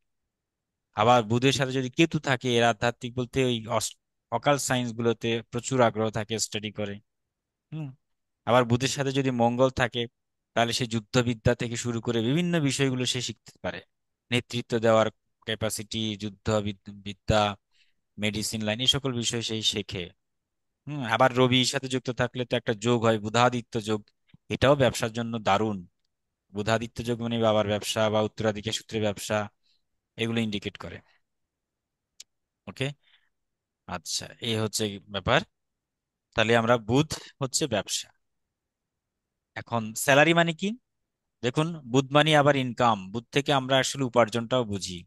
আবার বুধের সাথে যদি কেতু থাকে, এরা আধ্যাত্মিক বলতে ওই অকাল সায়েন্স গুলোতে প্রচুর আগ্রহ থাকে, স্টাডি করে। হুম। আবার বুধের সাথে যদি মঙ্গল থাকে, তাহলে সে যুদ্ধবিদ্যা থেকে শুরু করে বিভিন্ন বিষয়গুলো সে শিখতে পারে। নেতৃত্ব দেওয়ার ক্যাপাসিটি, বিদ্যা, মেডিসিন লাইন, এই সকল বিষয় সেই শেখে। আবার রবির সাথে যুক্ত থাকলে তো একটা যোগ হয়, বুধাদিত্য যোগ। এটাও ব্যবসার জন্য দারুণ। বুধাদিত্য যোগ মানে বাবার ব্যবসা বা উত্তরাধিকার সূত্রে ব্যবসা, এগুলো ইন্ডিকেট করে। ওকে, আচ্ছা, এই হচ্ছে ব্যাপার। তাহলে আমরা বুধ হচ্ছে ব্যবসা। এখন স্যালারি মানে কি? দেখুন, বুধ মানে আবার ইনকাম। বুধ থেকে আমরা আসলে উপার্জনটাও বুঝি।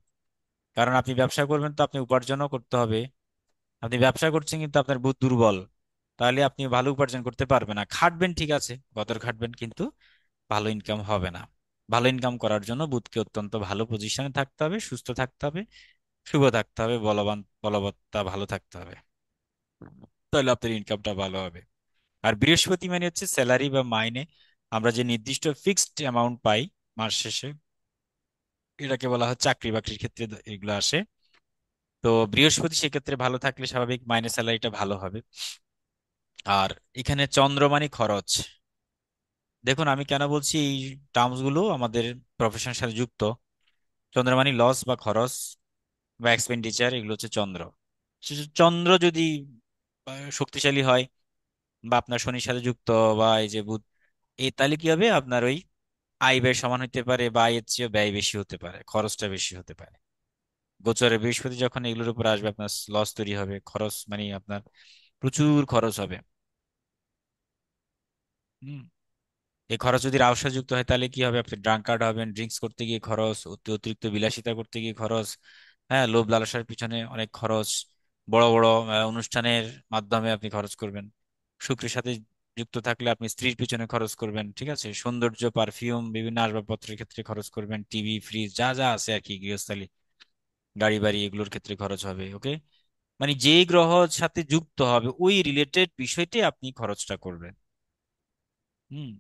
কারণ আপনি ব্যবসা করবেন তো আপনি উপার্জনও করতে হবে। আপনি ব্যবসা করছেন কিন্তু আপনার বুধ দুর্বল, তাহলে আপনি ভালো উপার্জন করতে পারবেন না। খাটবেন ঠিক আছে, কদর খাটবেন, কিন্তু ভালো ইনকাম হবে না। ভালো ইনকাম করার জন্য বুধকে অত্যন্ত ভালো পজিশনে থাকতে হবে, সুস্থ থাকতে হবে, শুভ থাকতে হবে, বলবান, বলবত্তা ভালো থাকতে হবে। তাহলে আপনার ইনকামটা ভালো হবে। আর বৃহস্পতি মানে হচ্ছে স্যালারি বা মাইনে। আমরা যে নির্দিষ্ট ফিক্সড অ্যামাউন্ট পাই মাস শেষে, এটাকে বলা হয় চাকরি বাকরির ক্ষেত্রে এগুলো আসে। তো বৃহস্পতি সেক্ষেত্রে ভালো থাকলে স্বাভাবিক মাইনে স্যালারিটা ভালো হবে। আর এখানে চন্দ্র মানে খরচ। দেখুন, আমি কেন বলছি এই টার্মস গুলো আমাদের প্রফেশনের সাথে যুক্ত। চন্দ্র মানে লস বা খরচ বা এক্সপেন্ডিচার, এগুলো হচ্ছে চন্দ্র। চন্দ্র যদি শক্তিশালী হয় বা আপনার শনির সাথে যুক্ত, বা এই যে বুধ, এই তাহলে কি হবে, আপনার ওই আয় ব্যয় সমান হতে পারে, বা আয়ের চেয়ে ব্যয় বেশি হতে পারে, খরচটা বেশি হতে পারে। গোচরে বৃহস্পতি যখন এগুলোর উপর আসবে, আপনার লস তৈরি হবে, খরচ মানে আপনার প্রচুর খরচ হবে। হুম। এই খরচ যদি রাহুর সাথে যুক্ত হয়, তাহলে কি হবে, আপনি ড্রাঙ্কার্ড হবেন, ড্রিঙ্কস করতে গিয়ে খরচ, অতিরিক্ত বিলাসিতা করতে গিয়ে খরচ, হ্যাঁ, লোভ লালসার পিছনে অনেক খরচ, বড় বড় অনুষ্ঠানের মাধ্যমে আপনি খরচ করবেন। শুক্রের সাথে যুক্ত থাকলে আপনি স্ত্রীর পিছনে খরচ করবেন, ঠিক আছে, সৌন্দর্য, পারফিউম, বিভিন্ন আসবাবপত্রের ক্ষেত্রে খরচ করবেন, টিভি, ফ্রিজ, যা যা আছে আর কি, গৃহস্থালী, গাড়ি বাড়ি, এগুলোর ক্ষেত্রে খরচ হবে। ওকে, মানে যে গ্রহর সাথে যুক্ত হবে ওই রিলেটেড বিষয়টি আপনি খরচটা করবেন।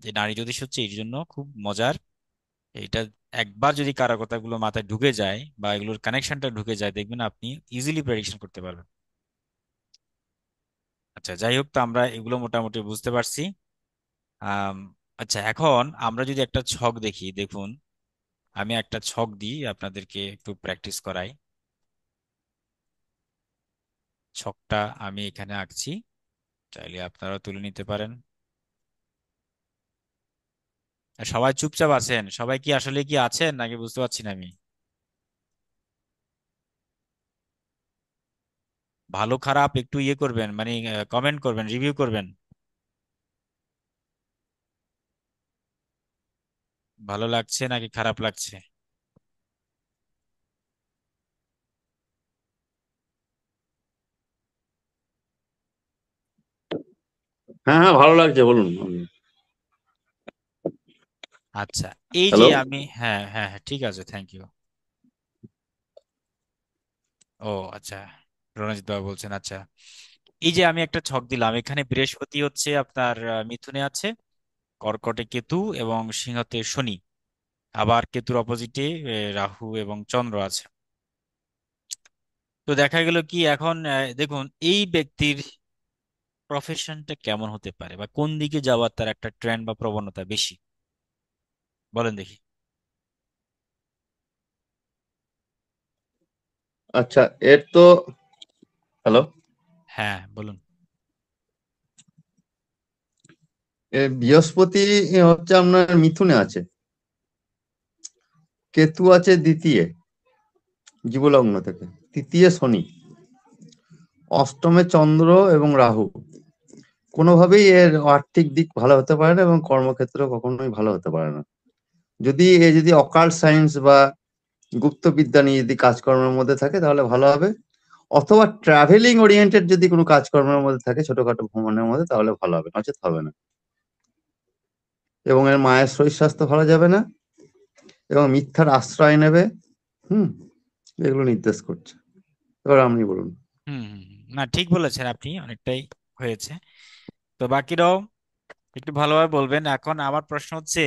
যে নারী জ্যোতিষ হচ্ছে এই জন্য খুব মজার। এটা একবার যদি কারো কথাগুলো মাথায় ঢুকে যায় বা এগুলোর কানেকশনটা ঢুকে যায়, দেখবেন আপনি ইজিলি প্রেডিকশন করতে পারবেন। আচ্ছা, যাই হোক, তো আমরা এগুলো মোটামুটি বুঝতে পারছি। আম, আচ্ছা, এখন আমরা যদি একটা ছক দেখি, দেখুন, আমি একটা ছক দিই, আপনাদেরকে একটু প্র্যাকটিস করাই। ছকটা আমি এখানে আঁকছি, চাইলে আপনারা তুলে নিতে পারেন। আর সবাই চুপচাপ আছেন, সবাই কি আসলে কি আছেন নাকি বুঝতে পারছি না আমি। ভালো খারাপ একটু ইয়ে করবেন, মানে কমেন্ট করবেন, রিভিউ করবেন। ভালো লাগছে নাকি খারাপ লাগছে? হ্যাঁ হ্যাঁ, ভালো লাগছে, বলুন। আচ্ছা, এই যে হ্যালো। আমি, হ্যাঁ হ্যাঁ হ্যাঁ, ঠিক আছে, থ্যাংক ইউ। ও আচ্ছা, রণজিৎ বাবু বলছেন, আচ্ছা। এই যে আমি একটা ছক দিলাম, এখানে বৃহস্পতি হচ্ছে আপনার মিথুনে আছে, কর্কটে কেতু এবং সিংহতে শনি, আবার কেতুর অপোজিটে রাহু এবং চন্দ্র আছে। তো দেখা গেল কি এখন, দেখুন এই ব্যক্তির প্রফেশনটা কেমন হতে পারে বা কোন দিকে যাওয়ার তার একটা ট্রেন্ড বা প্রবণতা বেশি, বলেন দেখি। আচ্ছা, এর তো, হ্যালো, হ্যাঁ বলুন। বৃহস্পতি হচ্ছে আপনার মিথুনে আছে, কেতু আছে দ্বিতীয় জীবলগ্ন থেকে, তৃতীয় শনি, অষ্টমে চন্দ্র এবং রাহু। কোনোভাবেই এর আর্থিক দিক ভালো হতে পারে না এবং কর্মক্ষেত্র কখনোই ভালো হতে পারে না। যদি অকাল্ট সায়েন্স বা গুপ্ত বিদ্যা নিয়ে যদি কাজকর্মের মধ্যে থাকে তাহলে ভালো হবে, অথবা ট্রাভেলিং ওরিয়েন্টেড যদি কোনো কাজকর্মের মধ্যে থাকে, ছোটখাটো ভ্রমণের মধ্যে, তাহলে ভালো হবে, নচেত হবে না। এবং এর মায়ের শরীর স্বাস্থ্য ভালো যাবে না, এবং মিথ্যার আশ্রয় নেবে। হুম, এগুলো নির্দেশ করছে। এবার আপনি বলুন। না, ঠিক বলেছেন আপনি, অনেকটাই হয়েছে। তো বাকিরাও একটু ভালোভাবে বলবেন। এখন আমার প্রশ্ন হচ্ছে,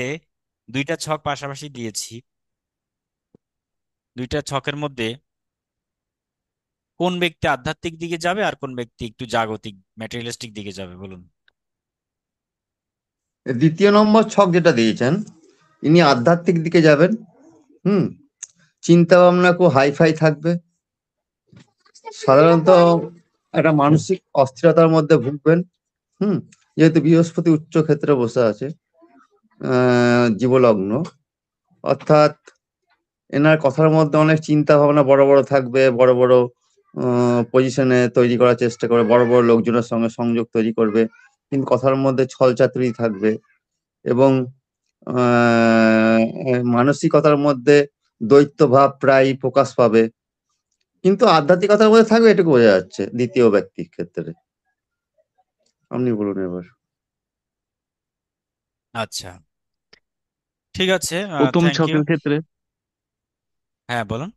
দুইটা ছক পাশাপাশি দিয়েছি, দুইটা ছকের মধ্যে কোন ব্যক্তি আধ্যাত্মিক দিকে যাবে আর কোন ব্যক্তি একটু জাগতিক ম্যাটেরিয়ালিস্টিক দিকে যাবে, বলুন। দ্বিতীয় নম্বর ছক যেটা দিয়েছেন, ইনি আধ্যাত্মিক দিকে যাবেন। হুম, চিন্তা ভাবনা খুব হাইফাই থাকবে, সাধারণত একটা মানসিক অস্থিরতার মধ্যে ভুগবেন। হুম, যেহেতু বৃহস্পতি উচ্চ ক্ষেত্রে বসে আছে, জীবলগ্ন, অর্থাৎ এনার কথার মধ্যে অনেক চিন্তা ভাবনা বড় বড় থাকবে, বড় বড় পজিশনে তৈরি করার চেষ্টা করবে, বড় বড় লোকজনের সঙ্গে সংযোগ তৈরি করবে, কিন্তু কথার মধ্যে ছলচাতুরি থাকবে, এবং মানসিকতার মধ্যে দ্বৈত ভাব প্রায় প্রকাশ পাবে, কিন্তু আধ্যাত্মিকতার মধ্যে থাকবে, এটুকু বোঝা যাচ্ছে দ্বিতীয় ব্যক্তির ক্ষেত্রে। আপনি বলুন এবার। আচ্ছা, ঠিক আছে, প্রথম থ্যাংক ইউ। ছকের ক্ষেত্রে হ্যাঁ, বলুন।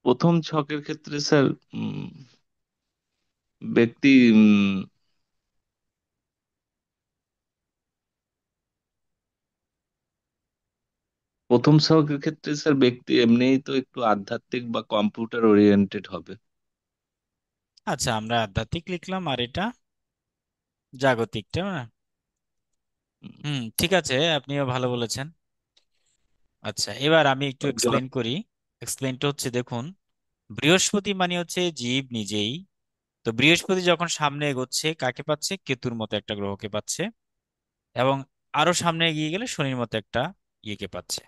প্রথম ছকের ক্ষেত্রে স্যার, ব্যক্তি প্রথম ছকের ক্ষেত্রে স্যার ব্যক্তি এমনিই তো একটু আধ্যাত্মিক বা কম্পিউটার ওরিয়েন্টেড হবে। আচ্ছা, আমরা আধ্যাত্মিক লিখলাম আর এটা জাগতিকটা না। ঠিক আছে, আপনিও ভালো বলেছেন। আচ্ছা, এবার আমি একটু এক্সপ্লেন করি। এক্সপ্লেনটা হচ্ছে, দেখুন, বৃহস্পতি মানে হচ্ছে জীব নিজেই। তো বৃহস্পতি যখন সামনে এগোচ্ছে কাকে পাচ্ছে? কেতুর মতো একটা গ্রহকে পাচ্ছে। এবং আরো সামনে এগিয়ে গেলে শনির মতো একটা ইয়েকে পাচ্ছে।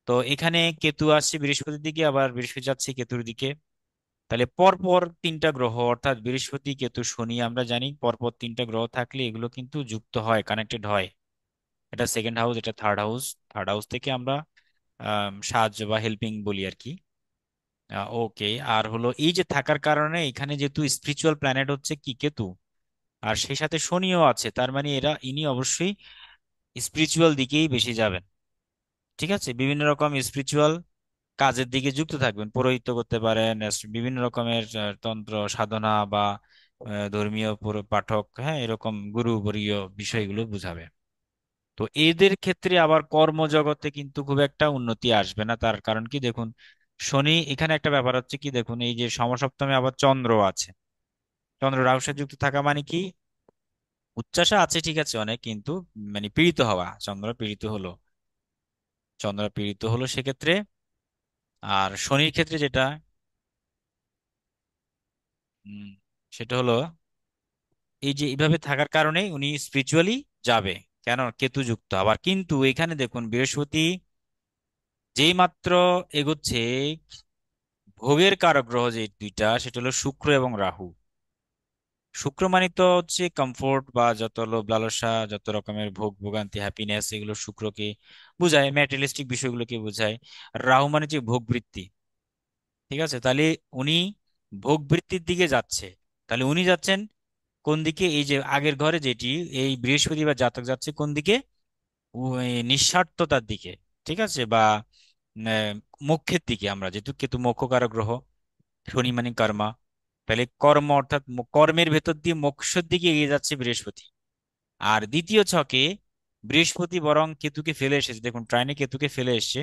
তো এখানে কেতু আসছে বৃহস্পতির দিকে, আবার বৃহস্পতি যাচ্ছে কেতুর দিকে। তাহলে পরপর তিনটা গ্রহ, অর্থাৎ বৃহস্পতি, কেতু, শনি, আমরা জানি পরপর তিনটা গ্রহ থাকলে এগুলো কিন্তু যুক্ত হয়, কানেক্টেড হয়। এটা সেকেন্ড হাউস, এটা থার্ড হাউস। থার্ড হাউস থেকে আমরা সাহায্য বা হেল্পিং বলি আর কি। ওকে, আর হলো এই যে থাকার কারণে এখানে যেহেতু স্পিরিচুয়াল প্ল্যানেট হচ্ছে কি কেতু, আর সেই সাথে শনিও আছে, তার মানে ইনি অবশ্যই স্পিরিচুয়াল দিকেই বেশি যাবেন। ঠিক আছে, বিভিন্ন রকম স্পিরিচুয়াল কাজের দিকে যুক্ত থাকবেন, পৌরোহিত্য করতে পারেন, বিভিন্ন রকমের তন্ত্র সাধনা বা ধর্মীয় পাঠক, হ্যাঁ, এরকম গুরুবরীয় বিষয়গুলো বুঝাবে। তো এদের ক্ষেত্রে আবার কর্মজগতে কিন্তু খুব একটা উন্নতি আসবে না। তার কারণ কি, দেখুন, শনি এখানে একটা ব্যাপার হচ্ছে কি, দেখুন, এই যে সমসপ্তমে আবার চন্দ্র আছে। চন্দ্র রাহুর সাথে যুক্ত থাকা মানে কি, উচ্চাশা আছে ঠিক আছে অনেক, কিন্তু মানে পীড়িত হওয়া, চন্দ্র পীড়িত হলো সেক্ষেত্রে। আর শনির ক্ষেত্রে যেটা, উম, সেটা হলো এই যে এইভাবে থাকার কারণে উনি স্পিরিচুয়ালি যাবে। কেন? কেতু যুক্ত। আবার কিন্তু এখানে দেখুন, বৃহস্পতি যেই মাত্র এগোচ্ছে, ভোগের কারক গ্রহ যে দুইটা, সেটা হলো শুক্র এবং রাহু। শুক্র মানে তো হচ্ছে কমফোর্ট বা যত লোভ লালসা, যত রকমের ভোগ ভোগান্তি, হ্যাপিনেস, এগুলো শুক্রকে বোঝায়, ম্যাটেরিয়ালিস্টিক বিষয়গুলোকে বোঝায়। আর রাহু মানে যে ভোগ বৃত্তি। ঠিক আছে, তাহলে উনি ভোগ বৃত্তির দিকে যাচ্ছে। তাহলে উনি যাচ্ছেন কোন দিকে? এই যে আগের ঘরে যেটি, এই বৃহস্পতিবার জাতক যাচ্ছে কোন দিকে? ওই নিঃস্বার্থতার দিকে। ঠিক আছে, বা আহ, মোক্ষের দিকে। আমরা যেহেতু কেতু মোক্ষকারক গ্রহ, শনি মানে কর্মা, তাহলে কর্ম অর্থাৎ কর্মের ভেতর দিয়ে মোক্ষের দিকে এগিয়ে যাচ্ছে বৃহস্পতি। আর দ্বিতীয় ছকে বৃহস্পতি বরং কেতুকে ফেলে এসেছে, দেখুন ট্রাইনে কেতুকে ফেলে এসেছে,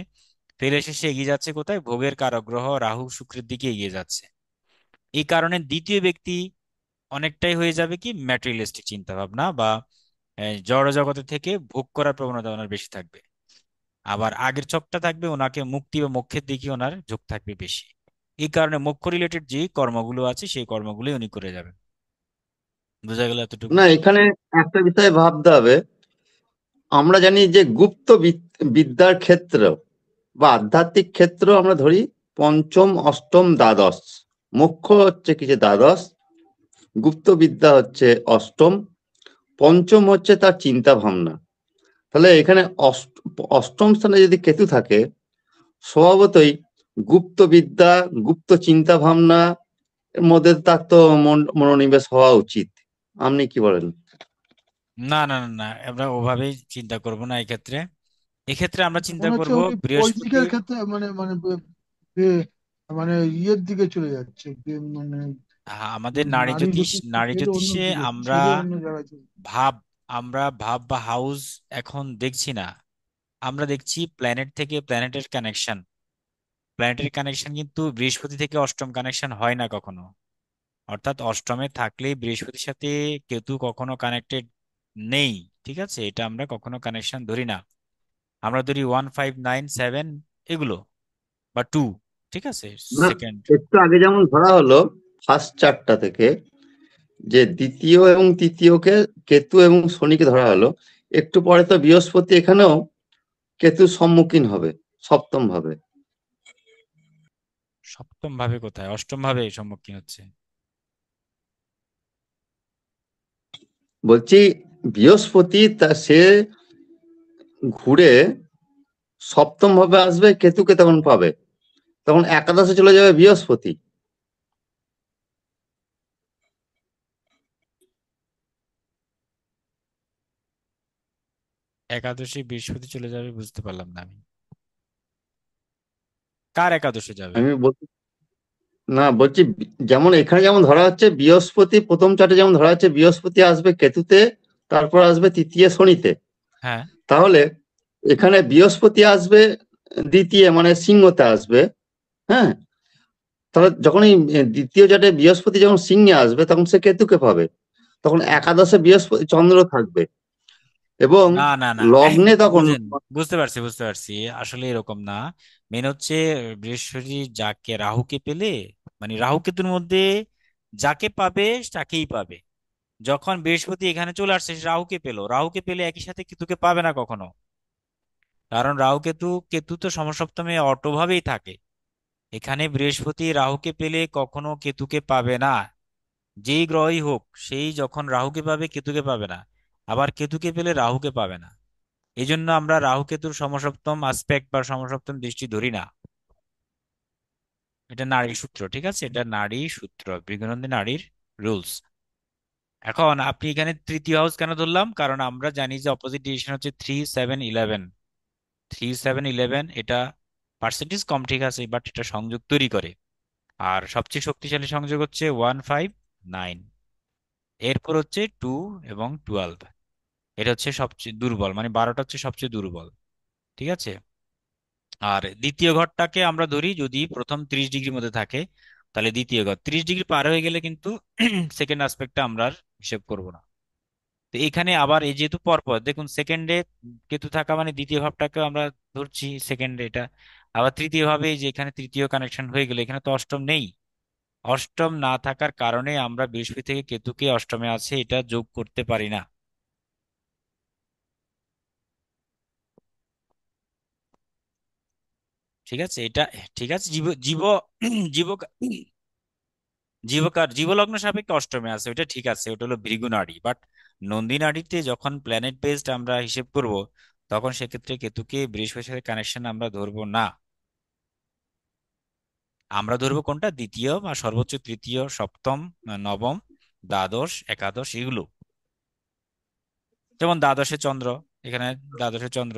ফেলে এসে সে এগিয়ে যাচ্ছে কোথায়? ভোগের কারক গ্রহ রাহু শুক্রের দিকে এগিয়ে যাচ্ছে। এই কারণে দ্বিতীয় ব্যক্তি অনেকটাই হয়ে যাবে কি ম্যাটেরিয়ালিস্টিক চিন্তা ভাবনা, বা জড় জগতের থেকে ভোগ করার প্রবণতা ওনার বেশি থাকবে। আবার আগের ছকটা থাকবে ওনাকে মুক্তি বা মোক্ষের দিকে ওনার ঝোঁক থাকবে বেশি। এই কারণে মোক্ষ রিলেটেড যে কর্মগুলো আছে সেই কর্মগুলোই উনি করে যাবেন। বোঝা গেল এতটুকু? না, এখানে একটা বিষয় ভাবতে হবে। আমরা জানি যে গুপ্ত বিদ্যার ক্ষেত্র বা আধ্যাত্মিক ক্ষেত্র আমরা ধরি পঞ্চম, অষ্টম, দ্বাদশ। মুখ্য হচ্ছে কিছু দ্বাদশ, গুপ্ত বিদ্যা হচ্ছে অষ্টম, পঞ্চম হচ্ছে তার চিন্তা ভাবনা। তাহলে এখানে অষ্টম স্থানে যদি কেতু থাকে, স্বভাবতই গুপ্ত বিদ্যা, গুপ্ত চিন্তা ভাবনা এর মধ্যে তার তো মনোনিবেশ হওয়া উচিত। আপনি কি বলেন? না না না না, আমরা ওভাবেই চিন্তা করব না এক্ষেত্রে। এক্ষেত্রে আমরা চিন্তা মনে হচ্ছে করব উনি বৃহস্পতি। পৈতৃকের ক্ষেত্রে মানে মানে বে- মানে ইয়ের দিকে চলে যাচ্ছে, মানে আমাদের নারী নারী জ্যোতিষ, জ্যোতিষকে নারী ছেড়ে অন্য জ্যোতিষে দিকে, আমরা ছেড়ে অন্য জায়গায় চলে ভাব আমরা ভাব বা হাউস এখন দেখছি না, আমরা দেখছি প্ল্যানেট থেকে প্ল্যানেটের কানেকশন। প্ল্যানেটের কানেকশন কিন্তু বৃহস্পতি থেকে অষ্টম কানেকশন হয় না কখনো। অর্থাৎ অষ্টমে থাকলেই বৃহস্পতির সাথে কেতু কখনো কানেক্টেড নেই। ঠিক আছে, এটা আমরা কখনো কানেকশন ধরি না। আমরা ধরি 1 5 9 7 এগুলো, বা 2। ঠিক আছে, না, সেকেন্ড। একটু আগে যেমন ধরা হলো ফার্স্ট চারটা থেকে, যে দ্বিতীয় এবং তৃতীয়কে কেতু এবং শনিকে ধরা হলো, একটু পরে তো বৃহস্পতি এখানেও কেতুর সম্মুখীন হবে সপ্তম ভাবে। সপ্তম ভাবে কোথায়? অষ্টম ভাবে সম্মুখীন হচ্ছে। বলছি বৃহস্পতি তা সে ঘুরে সপ্তম ভাবে আসবে, কেতুকে তখন পাবে, তখন একাদশে চলে যাবে বৃহস্পতি। একাদশী বৃহস্পতি চলে যাবে, বুঝতে পারলাম না আমি। কার একাদশে যাবে? আমি বলছি, না বলছি যেমন এখানে যেমন ধরা হচ্ছে বৃহস্পতি প্রথম চার্টে যেমন ধরা হচ্ছে বৃহস্পতি আসবে কেতুতে, তারপর আসবে তৃতীয় শনিতে। হ্যাঁ। তাহলে এখানে বৃহস্পতি আসবে দ্বিতীয় মানে সিংহতে আসবে। হ্যাঁ, তাহলে যখন এই দ্বিতীয় চার্টে বৃহস্পতি যখন সিংহে আসবে তখন সে কেতুকে পাবে, তখন একাদশে বৃহস্পতি চন্দ্র থাকবে এবং না না না, লগ্নে তখন বুঝেন, বুঝতে পারছি বুঝতে পারছি। আসলে এরকম না। মেন হচ্ছে বৃহস্পতি যাকে রাহুকে পেলে, মানে রাহু কেতুর মধ্যে যাকে পাবে তাকেই পাবে। যখন বৃহস্পতি এখানে চলে আসছে সে রাহুকে পেলো, রাহুকে পেলে একই সাথে কেতুকে পাবে না কখনো। কারণ রাহু কেতু, কেতু তো সমসপ্তমে অটোভাবেই থাকে। এখানে বৃহস্পতি রাহুকে পেলে কখনো কেতুকে পাবে না। যেই গ্রহই হোক, সেই যখন রাহুকে পাবে কেতুকে পাবে না, আবার কেতুকে পেলে রাহুকে পাবে না। এই জন্য আমরা রাহু কেতুর সমসপ্তম আসপেক্ট বা সমসপ্তম দৃষ্টি ধরি না। এটা নারী সূত্র, ঠিক আছে, এটা নারী সূত্র, বৃগনন্দী নারীর রুলস। এখন আপনি এখানে তৃতীয় হাউস কেন ধরলাম? কারণ আমরা জানি যে অপোজিট ডিরেকশন হচ্ছে 3 7 11। 3 7 11 এটা পার্সেন্টেজ কম, ঠিক আছে, বাট এটা সংযোগ তৈরি করে। আর সবচেয়ে শক্তিশালী সংযোগ হচ্ছে 1 5 9। এরপর হচ্ছে 2 এবং 12। এটা হচ্ছে সবচেয়ে দুর্বল, মানে 12টা হচ্ছে সবচেয়ে দুর্বল। ঠিক আছে। আর দ্বিতীয় ঘরটাকে আমরা ধরি যদি প্রথম 30 ডিগ্রির মধ্যে থাকে, তাহলে দ্বিতীয় ঘর 30 ডিগ্রি পার হয়ে গেলে কিন্তু সেকেন্ড আসপেক্টটা আমরা আর হিসেব করব না। তো এখানে আবার এই যেহেতু পরপর দেখুন, সেকেন্ডে কেতু থাকা মানে দ্বিতীয় ভাবটাকে আমরা ধরছি সেকেন্ডে এটা। আবার তৃতীয় ভাবে এই যে এখানে তৃতীয় কানেকশন হয়ে গেলে, এখানে তো অষ্টম নেই। অষ্টম না থাকার কারণে আমরা বৃহস্পতি থেকে কেতুকে অষ্টমে আছে এটা যোগ করতে পারি না। ঠিক আছে, এটা ঠিক আছে। জীব জীব জীব জীবকার জীবলগ্ন সাপেক্ষে অষ্টমে আছে, ওটা ঠিক আছে, ওটা হলো ভৃগু নাড়ি। বাট নন্দী নাড়িতে যখন প্ল্যানেট বেসড আমরা হিসেব করব, তখন সেক্ষেত্রে কেতুকে বৃহস্পতির সাথে কানেকশন আমরা ধরবো না। আমরা ধরবো কোনটা? দ্বিতীয় বা সর্বোচ্চ তৃতীয়, সপ্তম, নবম, দ্বাদশ, একাদশ, এগুলো। যেমন দ্বাদশে চন্দ্র, এখানে দ্বাদশে চন্দ্র,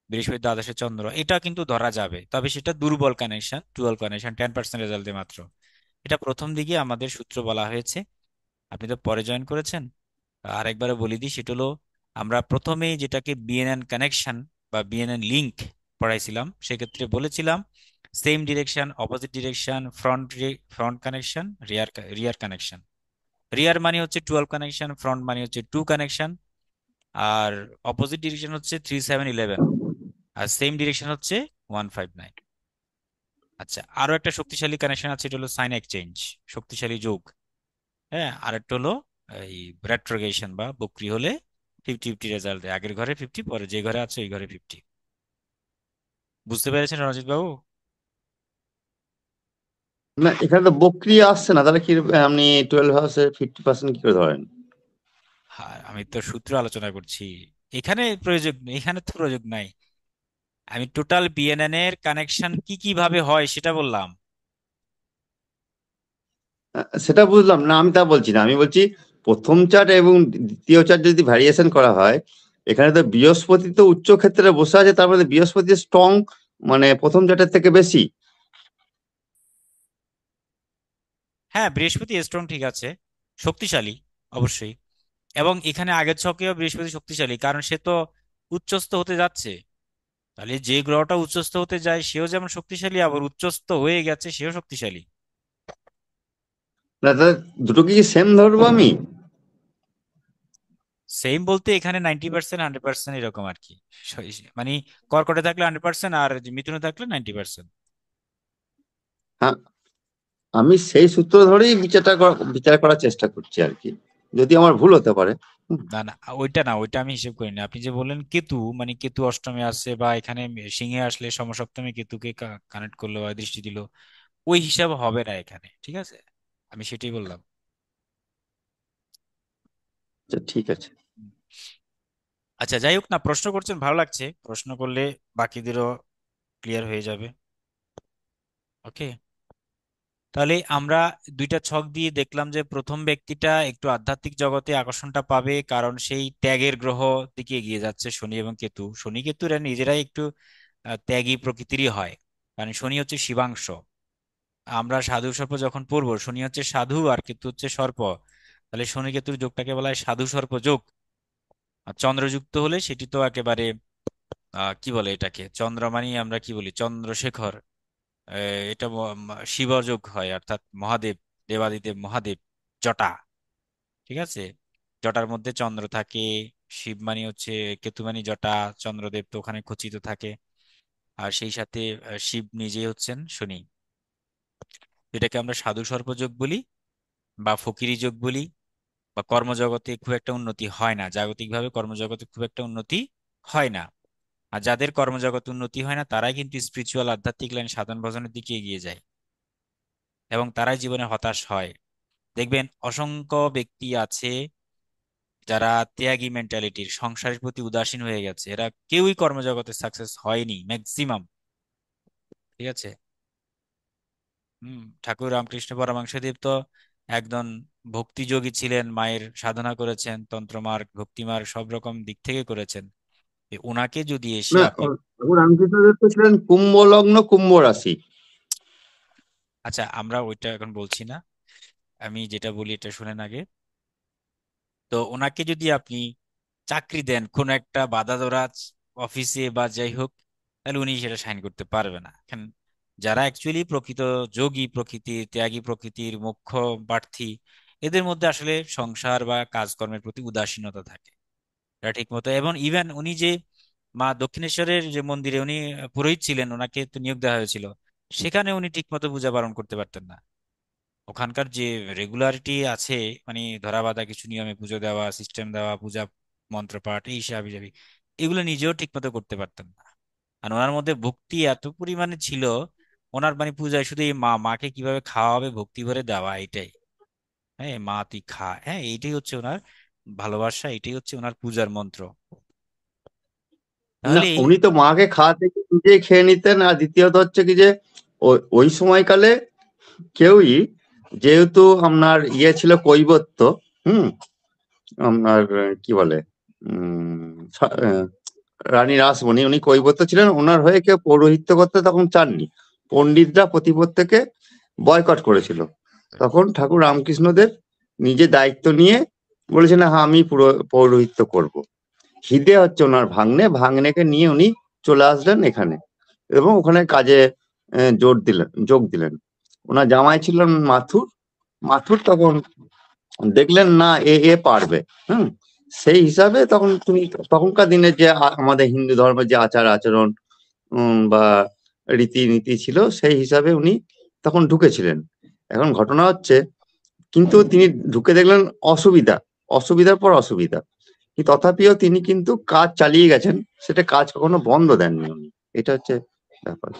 বৃহস্পতি দ্বাদশে চন্দ্র, এটা কিন্তু ধরা যাবে, তবে সেটা দুর্বল কানেকশন, 12 কানেকশন, 10% রেজাল্টে মাত্র। এটা প্রথম দিকে আমাদের সূত্র বলা হয়েছে। আপনি তো পরে জয়েন করেছেন। আরেকবার বলি দিই, সেটা হলো আমরা প্রথমেই যেটাকে বিএনএন কানেকশন বা বিএনএন লিংক পড়াইছিলাম, সেক্ষেত্রে বলেছিলাম same direction, opposite direction, front front connection, rear rear connection. Rear মানে হচ্ছে 12 কানেকশন, ফ্রন্ট মানে হচ্ছে 2 কানেকশন, আর অপোজিট ডিরেকশন হচ্ছে 3 7 11, আর সেম ডিরেকশন হচ্ছে 1 5 9। আচ্ছা, আরো একটা শক্তিশালী কানেকশন আছে, এটা হলো সাইন এক্সচেঞ্জ, শক্তিশালী যোগ। হ্যাঁ, আরেকটা হলো এই রেট্রোগেশন বা বক্রি হলে 50-50 রেজাল্ট দেয়, আগের ঘরে 50, পরে যে ঘরে আছে ওই ঘরে 50। বুঝতে পেরেছেন রণজিৎ বাবু? না, এখানে তো বক্রি আসছে না, তাহলে কি আপনি 12 হাউসে 50% কি করে ধরেন? হ্যাঁ, আমি তো সূত্র আলোচনা করছি। এখানে প্রয়োজন নেই, এখানে তো প্রয়োগ নাই। আমি টোটাল বিএনএন এর কানেকশন কি কিভাবে হয় সেটা বললাম। সেটা বুঝলাম না, আমি তা বলছি না, আমি বলছি প্রথম চার্ট এবং দ্বিতীয় চার্ট যদি ভ্যারিয়েশন করা হয়, এখানে তো বৃহস্পতি তো উচ্চ ক্ষেত্রে বসে আছে, তার মধ্যে বৃহস্পতি স্ট্রং মানে প্রথম চার্টের থেকে বেশি। হ্যাঁ, বৃহস্পতি স্ট্রং, ঠিক আছে, শক্তিশালী অবশ্যই। এবং এখানে আগের ছকেও বৃহস্পতি শক্তিশালী, কারণ সে তো উচ্চস্থ হতে যাচ্ছে। তাহলে যে গ্রহটা উচ্চস্থ হতে যায় সেও যেমন শক্তিশালী, আবার উচ্চস্থ হয়ে গেছে সেও শক্তিশালী। না, দুটো কি সেম ধরবো আমি? সেম বলতে এখানে 90%, 100% এরকম আর কি। মানে কর্কটে থাকলে 100% আর মিথুনে থাকলে 90%। হ্যাঁ, আমি সেই সূত্র ধরেই বিচার করার চেষ্টা করছি আর কি, যদি আমার ভুল হতে পারে। হুম। না না, ওইটা না, ওইটা আমি হিসেব করিনি। আপনি যে বললেন কেতু, মানে কেতু অষ্টমে আসছে বা এখানে সিংহে আসলে সমসপ্তমে কেতুকে কানেক্ট করলো বা দৃষ্টি দিল, ওই হিসাব হবে না এখানে, ঠিক আছে? আমি সেটাই বললাম। আচ্ছা, ঠিক আছে। হুম। আচ্ছা, যাই হোক না, প্রশ্ন করছেন ভালো লাগছে, প্রশ্ন করলে বাকিদেরও ক্লিয়ার হয়ে যাবে। ওকে, তাহলে আমরা দুইটা ছক দিয়ে দেখলাম যে প্রথম ব্যক্তিটা একটু আধ্যাত্মিক জগতে আকর্ষণটা পাবে, কারণ সেই ত্যাগের গ্রহ দিকে এগিয়ে যাচ্ছে শনি এবং কেতু। শনি কেতুরা নিজেরাই একটু ত্যাগী প্রকৃতিরই হয়, কারণ শনি হচ্ছে শিবাংশ। আমরা সাধু সর্প যখন পড়বো, শনি হচ্ছে সাধু আর কেতু হচ্ছে সর্প, তাহলে শনি কেতুর যোগটাকে বলা হয় সাধু সর্প যোগ। আর চন্দ্রযুক্ত হলে সেটি তো একেবারে কি বলে এটাকে, চন্দ্রমানি আমরা কি বলি, চন্দ্রশেখর। এটা শিবযোগ হয়, অর্থাৎ মহাদেব, দেবাদিদেব মহাদেব, জটা, ঠিক আছে? জটার মধ্যে চন্দ্র থাকে। শিব মানে হচ্ছে কেতুমানি জটা, চন্দ্রদেব তো ওখানে খচিত থাকে। আর সেই সাথে শিব নিজেই হচ্ছেন শনি। এটাকে আমরা সাধু সর্পযোগ বলি বা ফকিরি যোগ বলি। বা কর্মজগতে খুব একটা উন্নতি হয় না, জাগতিকভাবে কর্মজগতে খুব একটা উন্নতি হয় না। আর যাদের কর্মজগতে উন্নতি হয় না তারাই কিন্তু স্পিরিচুয়াল আধ্যাত্মিক লাইন সাধন ভজনের দিকে এগিয়ে যায়, এবং তারাই জীবনে হতাশ হয়। দেখবেন অসংখ্য ব্যক্তি আছে যারা ত্যাগী মেন্টালিটির, সংসারের প্রতি উদাসীন হয়ে গেছে, এরা কেউই কর্মজগতে সাকসেস হয়নি ম্যাক্সিমাম, ঠিক আছে? ঠাকুর রামকৃষ্ণ পরমহংসদেব তো একজন ভক্তিযোগী ছিলেন, মায়ের সাধনা করেছেন, তন্ত্রমার্গ ভক্তিমার্গ সব রকম দিক থেকে করেছেন। ওনাকে যদি এসে না, আপনি, রামকৃষ্ণদেব তো ছিলেন কুম্ভ লগ্ন, কুম্ভ রাশি। আচ্ছা আমরা ওইটা এখন বলছি না, আমি যেটা বলি এটা শুনেন আগে। তো ওনাকে যদি আপনি চাকরি দেন কোন একটা বাঁধা ধরা অফিসে বা যাই হোক, তাহলে উনি সেটা সাইন করতে পারবে না। এখন যারা অ্যাকচুয়ালি প্রকৃত যোগী প্রকৃতির, ত্যাগী প্রকৃতির, মোক্ষ প্রার্থী, এদের মধ্যে আসলে সংসার বা কাজকর্মের প্রতি উদাসীনতা থাকে। এটা ঠিক মতো, এবং ইভেন উনি যে মা দক্ষিণেশ্বরের যে মন্দিরে উনি পুরোহিত ছিলেন, ওনাকে তো নিয়োগ দেওয়া হয়েছিল, সেখানে উনি ঠিক মতো পূজা পালন করতে পারতেন না। ওখানকার যে রেগুলারিটি আছে, মানে ধরা বাঁধা কিছু নিয়মে পুজো দেওয়া, সিস্টেম দেওয়া, পূজা মন্ত্রপাঠ, এই সাবি যাবি, এগুলো নিজেও ঠিক মতো করতে পারতেন না। আর ওনার মধ্যে ভক্তি এত পরিমাণে ছিল, ওনার মানে পূজায় শুধু এই মাকে কিভাবে খাওয়াবে ভক্তি ভরে দেওয়া, এটাই। হ্যাঁ, মা তুই খা, হ্যাঁ, এইটাই হচ্ছে ওনার ভালোবাসা, এটাই হচ্ছে ওনার পূজার মন্ত্র। না, তাহলে এই, উনি তো মাকে খাওয়াতে গিয়ে নিজেই খেয়ে নিতেন। আর দ্বিতীয়ত হচ্ছে কি যে ওই সময়কালে কেউই, যেহেতু আপনার ইয়ে ছিল কৈবত্য, হুম, আপনার কি বলে, রানী রাসমণি, উনি কৈবত্য ছিলেন, ওনার হয়ে কেউ পৌরোহিত্য করতে তখন চাননি। পণ্ডিতরা প্রতিপত্যকে বয়কট করেছিল। তখন ঠাকুর রামকৃষ্ণদেব নিজে দায়িত্ব নিয়ে বলেছেন, হ্যাঁ আমি পুরো পৌরোহিত্য করব। খিদে হচ্ছে ওনার ভাগ্নেকে নিয়ে উনি চলে আসলেন এখানে, এবং ওখানে কাজে যোগ দিলেন। ওনার জামাই ছিলেন মাথুর। মাথুর তখন দেখলেন না, এ এ পারবে। হুম। সেই হিসাবে তখন তখনকার দিনে যে আমাদের হিন্দু ধর্মের যে আচার আচরণ বা রীতিনীতি ছিল, সেই হিসাবে উনি তখন ঢুকেছিলেন। এখন ঘটনা হচ্ছে, কিন্তু তিনি ঢুকে দেখলেন অসুবিধার পর অসুবিধা, তথাপিও তিনি কিন্তু কাজ চালিয়ে গেছেন। সেটা কাজ কখনো বন্ধ দেননি উনি। এটা হচ্ছে ব্যাপার।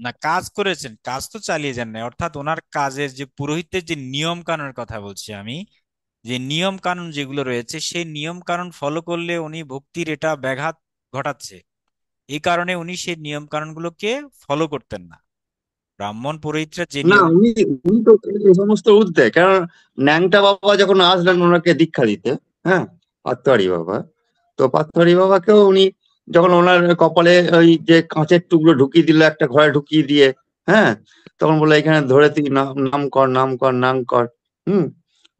না, কাজ করেছেন, কাজ তো চালিয়ে যান না, অর্থাৎ ওনার কাজের যে পুরোহিতের যে নিয়ম কানুনের কথা বলছি আমি, যে নিয়ম কানুন যেগুলো রয়েছে সেই নিয়ম কানুন ফলো করলে উনি ভক্তির এটা ব্যাঘাত ঘটাচ্ছে, এই কারণে উনি সেই নিয়ম কানুনগুলোকে ফলো করতেন না। ব্রাহ্মণ পুরোহিতরা যে না, নিয়ম, উনি উনি তো এই সমস্ত ঊর্ধ্বে, কারণ ন্যাংটা বাবা যখন আসলেন ওনাকে দীক্ষা দিতে, হ্যাঁ, পাতোয়ারি বাবা, তো পাতোয়ারি বাবাকেও উনি যখন ওনার কপালে ওই যে কাঁচের টুকরো ঢুকিয়ে দিল একটা ঘরে ঢুকিয়ে দিয়ে, হ্যাঁ, তখন বললো এখানে ধরে তুই নাম নাম কর, নাম কর, নাম কর। হুম।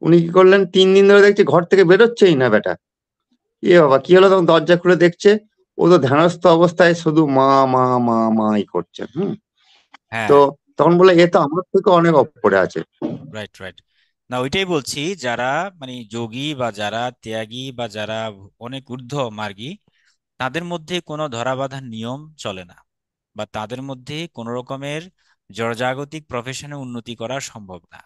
উনি কি করলেন, 3 দিন ধরে দেখছি ঘর থেকে বেরোচ্ছেই না বেটা। এ বাবা কি হলো, তখন দরজা খুলে দেখছে ও তো ধ্যানস্থ অবস্থায় শুধু মা মা মা মাই করছে। হুম। তো হ্যাঁ, তখন বলে এ তো আমার থেকে অনেক ওপরে আছে। Right right. না, ওইটাই বলছি, যারা মানে যোগী বা যারা ত্যাগী বা যারা অনেক ঊর্ধ্ব মার্গী, তাদের মধ্যে কোনো ধরাবাঁধা নিয়ম চলে না, বা তাদের মধ্যে কোনো রকমের জড়জাগতিক প্রফেশনে উন্নতি করা সম্ভব না।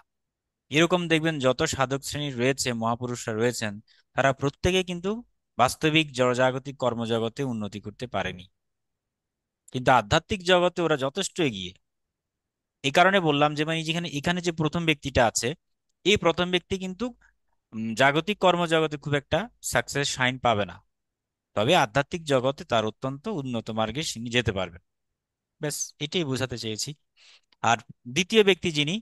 এরকম দেখবেন যত সাধক শ্রেণী রয়েছে, মহাপুরুষরা রয়েছেন, তারা প্রত্যেকে কিন্তু বাস্তবিক জড়জাগতিক কর্মজগতে উন্নতি করতে পারেনি, কিন্তু আধ্যাত্মিক জগতে ওরা যথেষ্ট এগিয়ে। এই কারণে বললাম যে মানে যেখানে এখানে যে প্রথম ব্যক্তিটা আছে, এই প্রথম ব্যক্তি কিন্তু জাগতিক কর্মজগতে খুব একটা সাকসেস শাইন পাবে না, তবে আধ্যাত্মিক জগতে তার অত্যন্ত উন্নত মার্গে তিনি যেতে পারবেন। ব্যাস এটাই বোঝাতে চেয়েছি। আর দ্বিতীয় ব্যক্তি যিনি,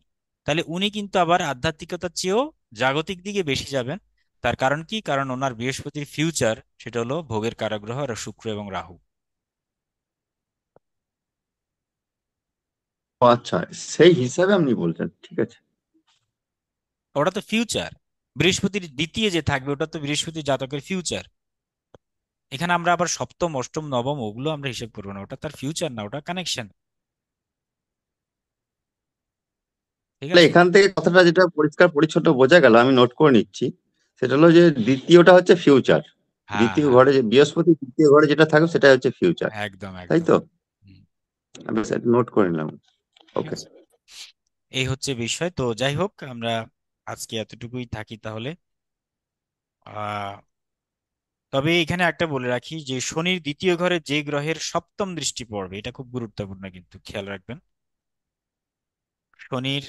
তাহলে উনি কিন্তু আবার আধ্যাত্মিকতার চেয়েও জাগতিক দিকে বেশি যাবেন। তার কারণ কি? কারণ ওনার বৃহস্পতির ফিউচার সেটা হলো ভোগের কারগ্রহ আর শুক্র এবং রাহু। ও আচ্ছা, সেই হিসাবে আপনি বলছেন, ঠিক আছে। ওটা তো ফিউচার, বৃহস্পতির দ্বিতীয় যে থাকবে ওটা তো বৃহস্পতির জাতকের ফিউচার। এখানে আমরা আবার সপ্তম অষ্টম নবম ওগুলো আমরা হিসেব করবো না, ওটা তার ফিউচার না, ওটা কানেকশন। ঠিক তাহলে আছে। এখান থেকে কথাটা যেটা পরিষ্কার পরিচ্ছন্ন বোঝা গেল, আমি নোট করে নিচ্ছি, সেটা হলো যে দ্বিতীয়টা হচ্ছে ফিউচার। হ্যাঁ দ্বিতীয় হ্যাঁ, ঘরে যে বৃহস্পতি দ্বিতীয় ঘরে যেটা থাকবে সেটা হচ্ছে ফিউচার, একদম তাই একদম। তো? হুম, আমি নোট করে নিলাম। ঠিক ওকে। আছে। এই হচ্ছে বিষয়। তো যাই হোক, আমরা আজকে এতটুকুই থাকি তাহলে। আহ তবে এখানে একটা বলে রাখি যে শনির দ্বিতীয় ঘরে যে গ্রহের সপ্তম দৃষ্টি পড়বে, এটা খুব গুরুত্বপূর্ণ, কিন্তু খেয়াল রাখবেন। শনির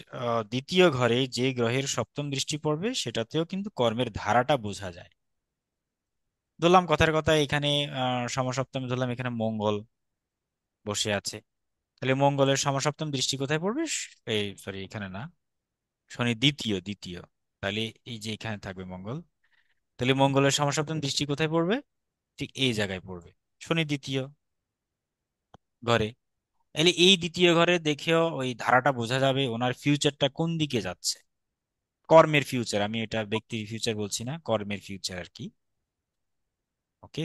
দ্বিতীয় ঘরে যে গ্রহের সপ্তম দৃষ্টি পড়বে সেটাতেও কিন্তু কর্মের ধারাটা বোঝা যায়। ধরলাম কথার কথা এখানে সমসপ্তমে ধরলাম এখানে মঙ্গল বসে আছে, তাহলে মঙ্গলের সমসপ্তম দৃষ্টি কোথায় পড়বে? এই সরি, এখানে না, শনি দ্বিতীয় দ্বিতীয়, তাহলে এই যে এখানে থাকবে মঙ্গল, তাহলে মঙ্গলের সমসপ্তম দৃষ্টি কোথায় পড়বে? ঠিক এই জায়গায় পড়বে, শনি দ্বিতীয় ঘরে। তাহলে এই দ্বিতীয় ঘরে দেখেও ওই ধারাটা বোঝা যাবে ওনার ফিউচারটা কোন দিকে যাচ্ছে। কর্মের ফিউচার, আমি এটা ব্যক্তির ফিউচার বলছি না, কর্মের ফিউচার আর কি। ওকে,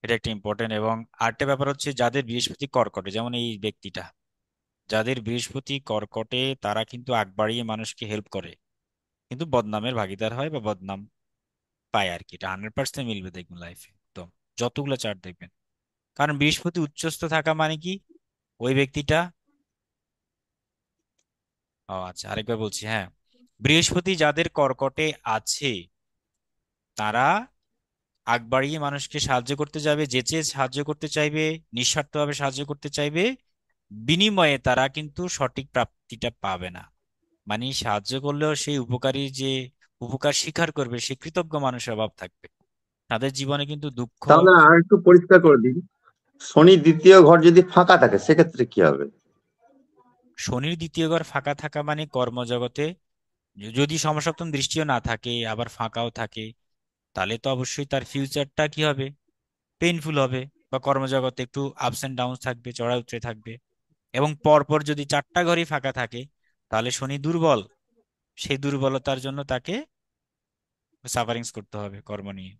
এটা একটা ইম্পর্টেন্ট। এবং আরেকটা ব্যাপার হচ্ছে যাদের বৃহস্পতি কর্কটে, যেমন এই ব্যক্তিটা, যাদের বৃহস্পতি কর্কটে তারা কিন্তু আগ বাড়িয়ে মানুষকে হেল্প করে, কিন্তু বদনামের ভাগিদার হয় বা বদনাম পায় আর কি। এটা 100% মিলবে দেখবেন লাইফে একদম, যতগুলো চার্ট দেখবেন। কারণ বৃহস্পতি উচ্চস্থ থাকা মানে কি, ওই ব্যক্তিটা, ও আচ্ছা আরেকবার বলছি, হ্যাঁ, বৃহস্পতি যাদের কর্কটে আছে তারা আগ বাড়িয়ে মানুষকে সাহায্য করতে যাবে, যেচে সাহায্য করতে চাইবে, নিঃস্বার্থভাবে সাহায্য করতে চাইবে, বিনিময়ে তারা কিন্তু সঠিক প্রাপ্তিটা পাবে না। মানে সাহায্য করলেও সেই উপকারী যে উপকার স্বীকার করবে সে কৃতজ্ঞ মানুষের অভাব থাকবে, তাদের জীবনে কিন্তু দুঃখ। তাহলে আর একটু পরিষ্কার করে দিন, শনি দ্বিতীয় ঘর যদি ফাঁকা থাকে সেক্ষেত্রে কি হবে? শনির দ্বিতীয় ঘর ফাঁকা থাকা মানে কর্মজগতে যদি সমসপ্তম দৃষ্টিও না থাকে আবার ফাঁকাও থাকে, তাহলে তো অবশ্যই তার ফিউচারটা কি হবে? পেইনফুল হবে, বা কর্মজগতে একটু আপস এন্ড ডাউন থাকবে, চড়া উতরে থাকবে। এবং পরপর যদি 4টা ঘরই ফাঁকা থাকে, তাহলে শনি দুর্বল, সেই দুর্বলতার জন্য তাকে সাফারিংস করতে হবে কর্ম নিয়ে,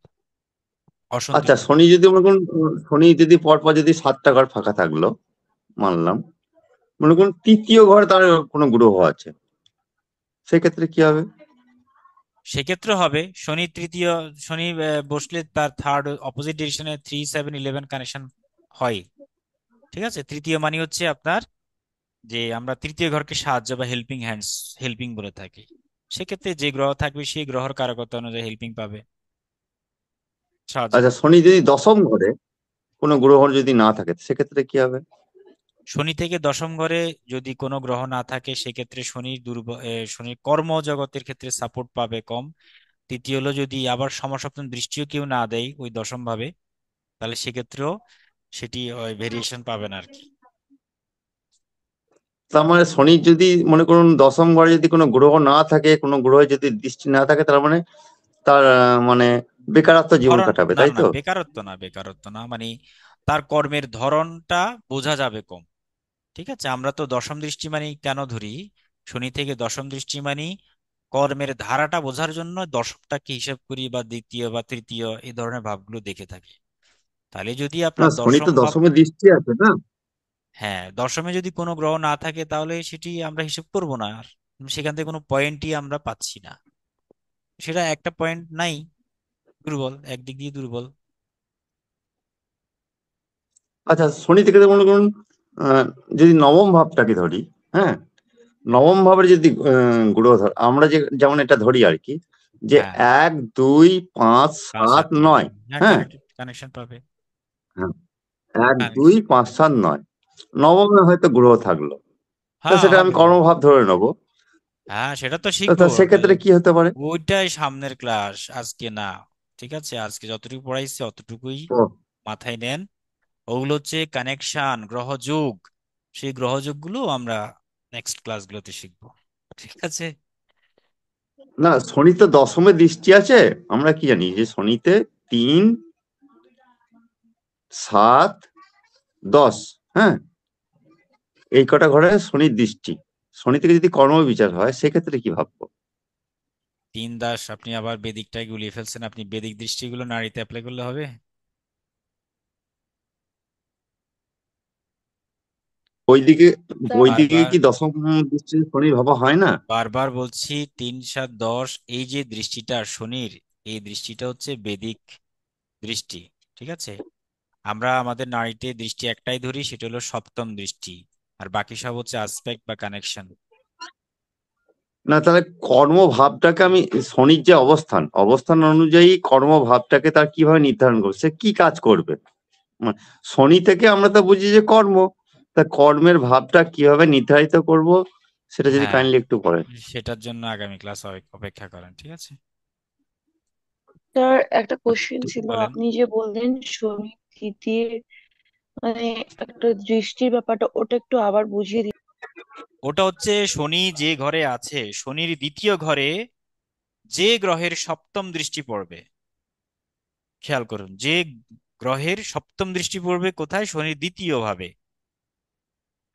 আচ্ছা, অসন্তুষ্ট। শনি যদি মনে করুন, শনি যদি পরপর যদি 7টা ঘর ফাঁকা থাকলো, মানলাম, মনে করুন তৃতীয় ঘরে তার কোনো গ্রহ আছে, সেক্ষেত্রে কি হবে? সেক্ষেত্রে হবে শনি তৃতীয়, শনি বসলে তার থার্ড অপোজিট ডিরেকশনে 3 7 11 কানেকশন হয়। ঠিক আছে, তৃতীয় মানে হচ্ছে আপনার যে আমরা তৃতীয় ঘরকে সাহায্য বা হেল্পিং হ্যান্ডস, হেল্পিং বলে থাকি। সেক্ষেত্রে যে গ্রহ থাকবে সেই গ্রহর কারকতা অনুযায়ী হেল্পিং পাবে, সাহায্য আচ্ছা, পাবে। শনি যদি দশম ঘরে কোনো গ্রহ যদি না থাকে সেক্ষেত্রে কি হবে? শনি থেকে দশম ঘরে যদি কোনো গ্রহ না থাকে সেক্ষেত্রে শনির কর্মজগতের ক্ষেত্রে সাপোর্ট পাবে কম। তৃতীয় হলো যদি আবার সমসপ্তম দৃষ্টিও কেউ না দেয় ওই দশম ভাবে, তাহলে সেক্ষেত্রেও সেটি ওই ভেরিয়েশন পাবেন আর কি। তার মানে শনির যদি মনে করুন দশম ঘরে যদি কোনো গ্রহ না থাকে, কোনো গ্রহে যদি দৃষ্টি না থাকে, তার মানে তার মানে বেকারত্ব জীবন ধরন, কাটাবে, না তাই না তো? বেকারত্ব না, বেকারত্ব না, মানে তার কর্মের ধরনটা বোঝা যাবে কম। ঠিক আছে, আমরা তো দশম দৃষ্টি মানে কেন ধরি, শনি থেকে দশম দৃষ্টি মানে কর্মের ধারাটা বোঝার জন্য দশমটাকে হিসাব করি, বা দ্বিতীয় বা তৃতীয় এই ধরনের ভাবগুলো দেখে থাকি। তাহলে যদি না, আপনার শনি দশম তো ভাব, দশমে দৃষ্টি আছে না? হ্যাঁ দশমে যদি কোনো গ্রহ না থাকে তাহলে সেটি আমরা হিসাব করব না আর, সেখান থেকে কোনো পয়েন্টই আমরা পাচ্ছি না। সেটা একটা পয়েন্ট নাই, দুর্বল, একদিক দিয়ে দুর্বল। আচ্ছা, শনি থেকে তো মনে করুন আহ, যদি নবম ভাবটাকে ধরি, হ্যাঁ, নবম ভাবের যদি গ্রহ ধর, আমরা যে যেমন এটা ধরি আর কি, যে হ্যাঁ, 1, 2, 5, 7, 9, হ্যাঁ হ্যাঁ, কানেক্টেড, কানেকশন পাবে। হ্যাঁ, 1, 2, 5, 7, 9 নবমে হয়তো গ্রহ থাকলো, তা হ্যাঁ সেটা আমি হবে। কর্মভাব ধরে নেবো। হ্যাঁ সেটা তো তো শিখবো। তা সেক্ষেত্রে কি হতে পারে? ওইটাই সামনের ক্লাস, আজকে না। ঠিক আছে, আজকে যতটুকু পড়াইছি অতটুকুই ও, মাথায় নেন। ওগুলো হচ্ছে কানেকশন, গ্রহযোগ। সেই গ্রহযোগ গুলো আমরা নেক্সট ক্লাসগুলোতে শিখবো। ঠিক আছে। না, শনি তো দশমে দৃষ্টি আছে। আমরা কি জানি যে শনিতে 3, 7, 10, হ্যাঁ, এই কটা ঘরে শনির দৃষ্টি। শনি থেকে যদি কর্ম বিচার হয়, সেক্ষেত্রে কি ভাববো? 3 দাস, আপনি আবার বেদিকটাই গুলিয়ে ফেলছেন। আপনি বেদিক দৃষ্টিগুলো নারীতে অ্যাপ্লাই করলে হবে? ওইদিকে, স্যার ওইদিকে বারবার, কি দশম দৃষ্টি শনি ভাবা হয় না? বারবার বলছি 3, 7, 10 এই যে দৃষ্টিটা শনির, এই দৃষ্টিটা হচ্ছে বেদিক দৃষ্টি। ঠিক আছে, আমরা আমাদের নারীতে দৃষ্টি একটাই ধরি, সেটা হলো সপ্তম দৃষ্টি। আর বাকি সব হচ্ছে আসপেক্ট বা কানেকশন। না, তাহলে কর্মভাবটাকে আমি, শনির যে অবস্থান, অবস্থান অনুযায়ী কর্মভাবটাকে তার কিভাবে নির্ধারণ করবে, সে কি কাজ করবে? মানে শনি থেকে আমরা তো বুঝি যে কর্ম, তা কর্মের ভাবটা কিভাবে নির্ধারিত করব, সেটা যদি হ্যাঁ, কাইন্ডলি একটু বলেন। সেটার জন্য আগামী ক্লাস অপেক্ষা করেন, ঠিক আছে। স্যার একটা কোশ্চেন ছিল, বলেন। আপনি যে বললেন শনি তৃতীয় মানে একটা দৃষ্টির ব্যাপারটা, ওটা একটু আবার বুঝিয়ে দিন। ওটা হচ্ছে শনি যে ঘরে আছে, শনির দ্বিতীয় ঘরে যে গ্রহের সপ্তম দৃষ্টি পড়বে, খেয়াল করুন, যে গ্রহের সপ্তম দৃষ্টি পড়বে কোথায়, শনির দ্বিতীয় ভাবে,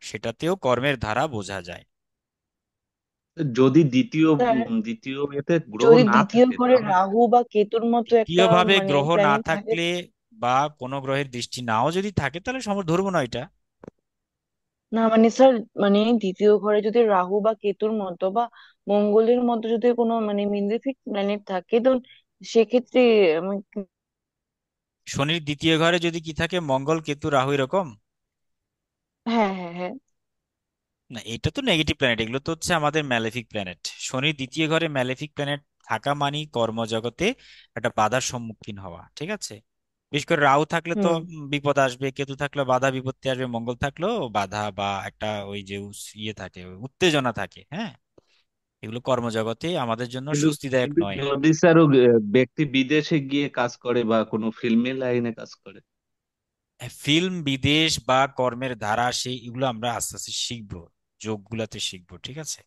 সেটাতেও কর্মের ধারা বোঝা যায়। যদি দ্বিতীয় স্যার দ্বিতীয় এতে গ্রহ যদি না দ্বিতীয় থাকে ঘরে তাহলে রাহু বা কেতুর মতো দ্বিতীয় একটা ভাবে মানে গ্রহ না প্ল্যানেট থাকে। থাকলে বা কোনো গ্রহের দৃষ্টি নাও যদি থাকে, তাহলে ধরবো না এটা। না মানে স্যার, মানে দ্বিতীয় ঘরে যদি রাহু বা কেতুর মতো বা মঙ্গলের মতো যদি কোনো মানে মিলেফিক প্ল্যানেট থাকে, তো সেক্ষেত্রে শনির দ্বিতীয় ঘরে যদি কি থাকে, মঙ্গল কেতু রাহু এরকম? হ্যাঁ হ্যাঁ হ্যাঁ। না, এটা তো নেগেটিভ প্ল্যানেট, এগুলো তো হচ্ছে আমাদের ম্যালেফিক প্ল্যানেট। শনির দ্বিতীয় ঘরে ম্যালেফিক প্ল্যানেট থাকা মানে কর্মজগতে একটা বাধার সম্মুখীন হওয়া। ঠিক আছে, বিশেষ করে রাহু থাকলে তো হুম। বিপদ আসবে, কেতু থাকলেও বাধা বিপত্তি আসবে, মঙ্গল থাকলেও বাধা বা একটা ওই যে ইয়ে থাকে, উত্তেজনা থাকে। হ্যাঁ, এগুলো কর্মজগতে আমাদের জন্য কিন্তু স্বস্তিদায়ক কিন্তু নয়। যদি স্যার ও ব্যক্তি বিদেশে গিয়ে কাজ করে বা কোনো ফিল্মি লাইনে কাজ করে। ফিল্ম, বিদেশ বা কর্মের ধারা, সেই এগুলো আমরা আস্তে আস্তে শিখবো, যোগগুলাতে শিখবো। ঠিক আছে,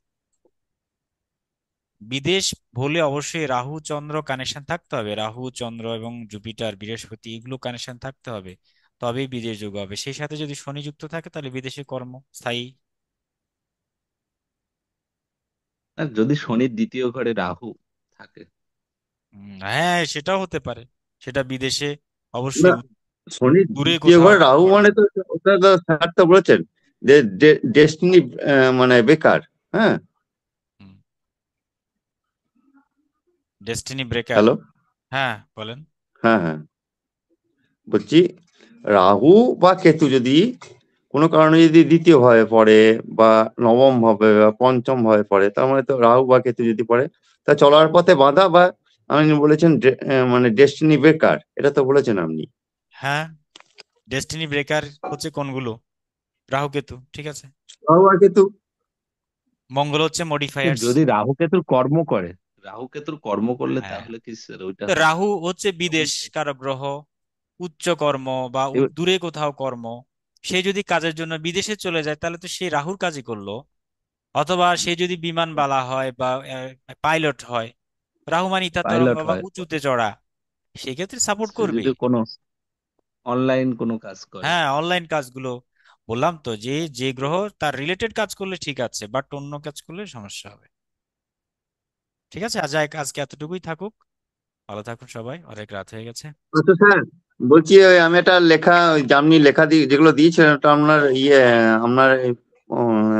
বিদেশ হলে অবশ্যই রাহু চন্দ্র কানেকশন থাকতে হবে, রাহু চন্দ্র এবং জুপিটার বৃহস্পতি এগুলো কানেকশন থাকতে হবে, তবেই বিদেশ যোগ হবে। সেই সাথে যদি শনি যুক্ত থাকে তাহলে বিদেশে কর্ম স্থায়ী। আর যদি শনির দ্বিতীয় ঘরে রাহু থাকে। হ্যাঁ সেটাও হতে পারে, সেটা বিদেশে না, অবশ্যই শনির দূরে দ্বিতীয় কোথাও। ঘরে রাহু মানে তো, ওটা তো স্যার তো বলেছেন যে ডেস্টিনি মানে বেকার। হ্যাঁ, ডেস্টিনি ব্রেকার। হ্যালো, হ্যাঁ বলেন। হ্যাঁ হ্যাঁ, বলছি রাহু বা কেতু যদি কোনো কারণে যদি দ্বিতীয় ভাবে পড়ে, বা নবম ভাবে বা পঞ্চম ভাবে পড়ে, তার মানে তো রাহু বা কেতু যদি পড়ে, তা চলার পথে বাধা, বা আপনি বলেছেন মানে ডেস্টিনি বেকার, এটা তো বলেছেন আপনি। হ্যাঁ, ডেস্টিনি ব্রেকার হচ্ছে কোনগুলো? রাহু কেতু, ঠিক আছে। রাহু আর কেতু। মঙ্গল হচ্ছে মডিফায়ার্স। যদি রাহু কেতুর কর্ম করে, রাহু কেতুর কর্ম করলে হ্যাঁ, তাহলে কি স্যার ওইটা তো রাহু হচ্ছে বিদেশ কারক গ্রহ, উচ্চ কর্ম বা এবার দূরে কোথাও কর্ম, সে যদি কাজের জন্য বিদেশে চলে যায় তাহলে তো সে রাহুর কাজই করলো। অথবা সে যদি বিমানবালা হয় বা পাইলট হয়, রাহু মানে ইথা তরঙ্গ পাইলট বা হয়, উঁচুতে চড়া, সেক্ষেত্রে সাপোর্ট সে যদি করবেই। কোনো অনলাইন কোনো কাজ করে। হ্যাঁ, অনলাইন কাজগুলো বললাম তো, যে যে গ্রহ তার রিলেটেড কাজ করলে ঠিক আছে, বাট অন্য কাজ করলে সমস্যা হবে। ঠিক আছে, আজকে এতটুকুই থাকুক। ভালো থাকুন সবাই, অনেক রাত হয়ে গেছে। আচ্ছা স্যার, বলছি আমি একটা লেখা, ওই যে আপনি লেখা দিয়ে যেগুলো দিয়েছিলেন ওটা আপনার আপনার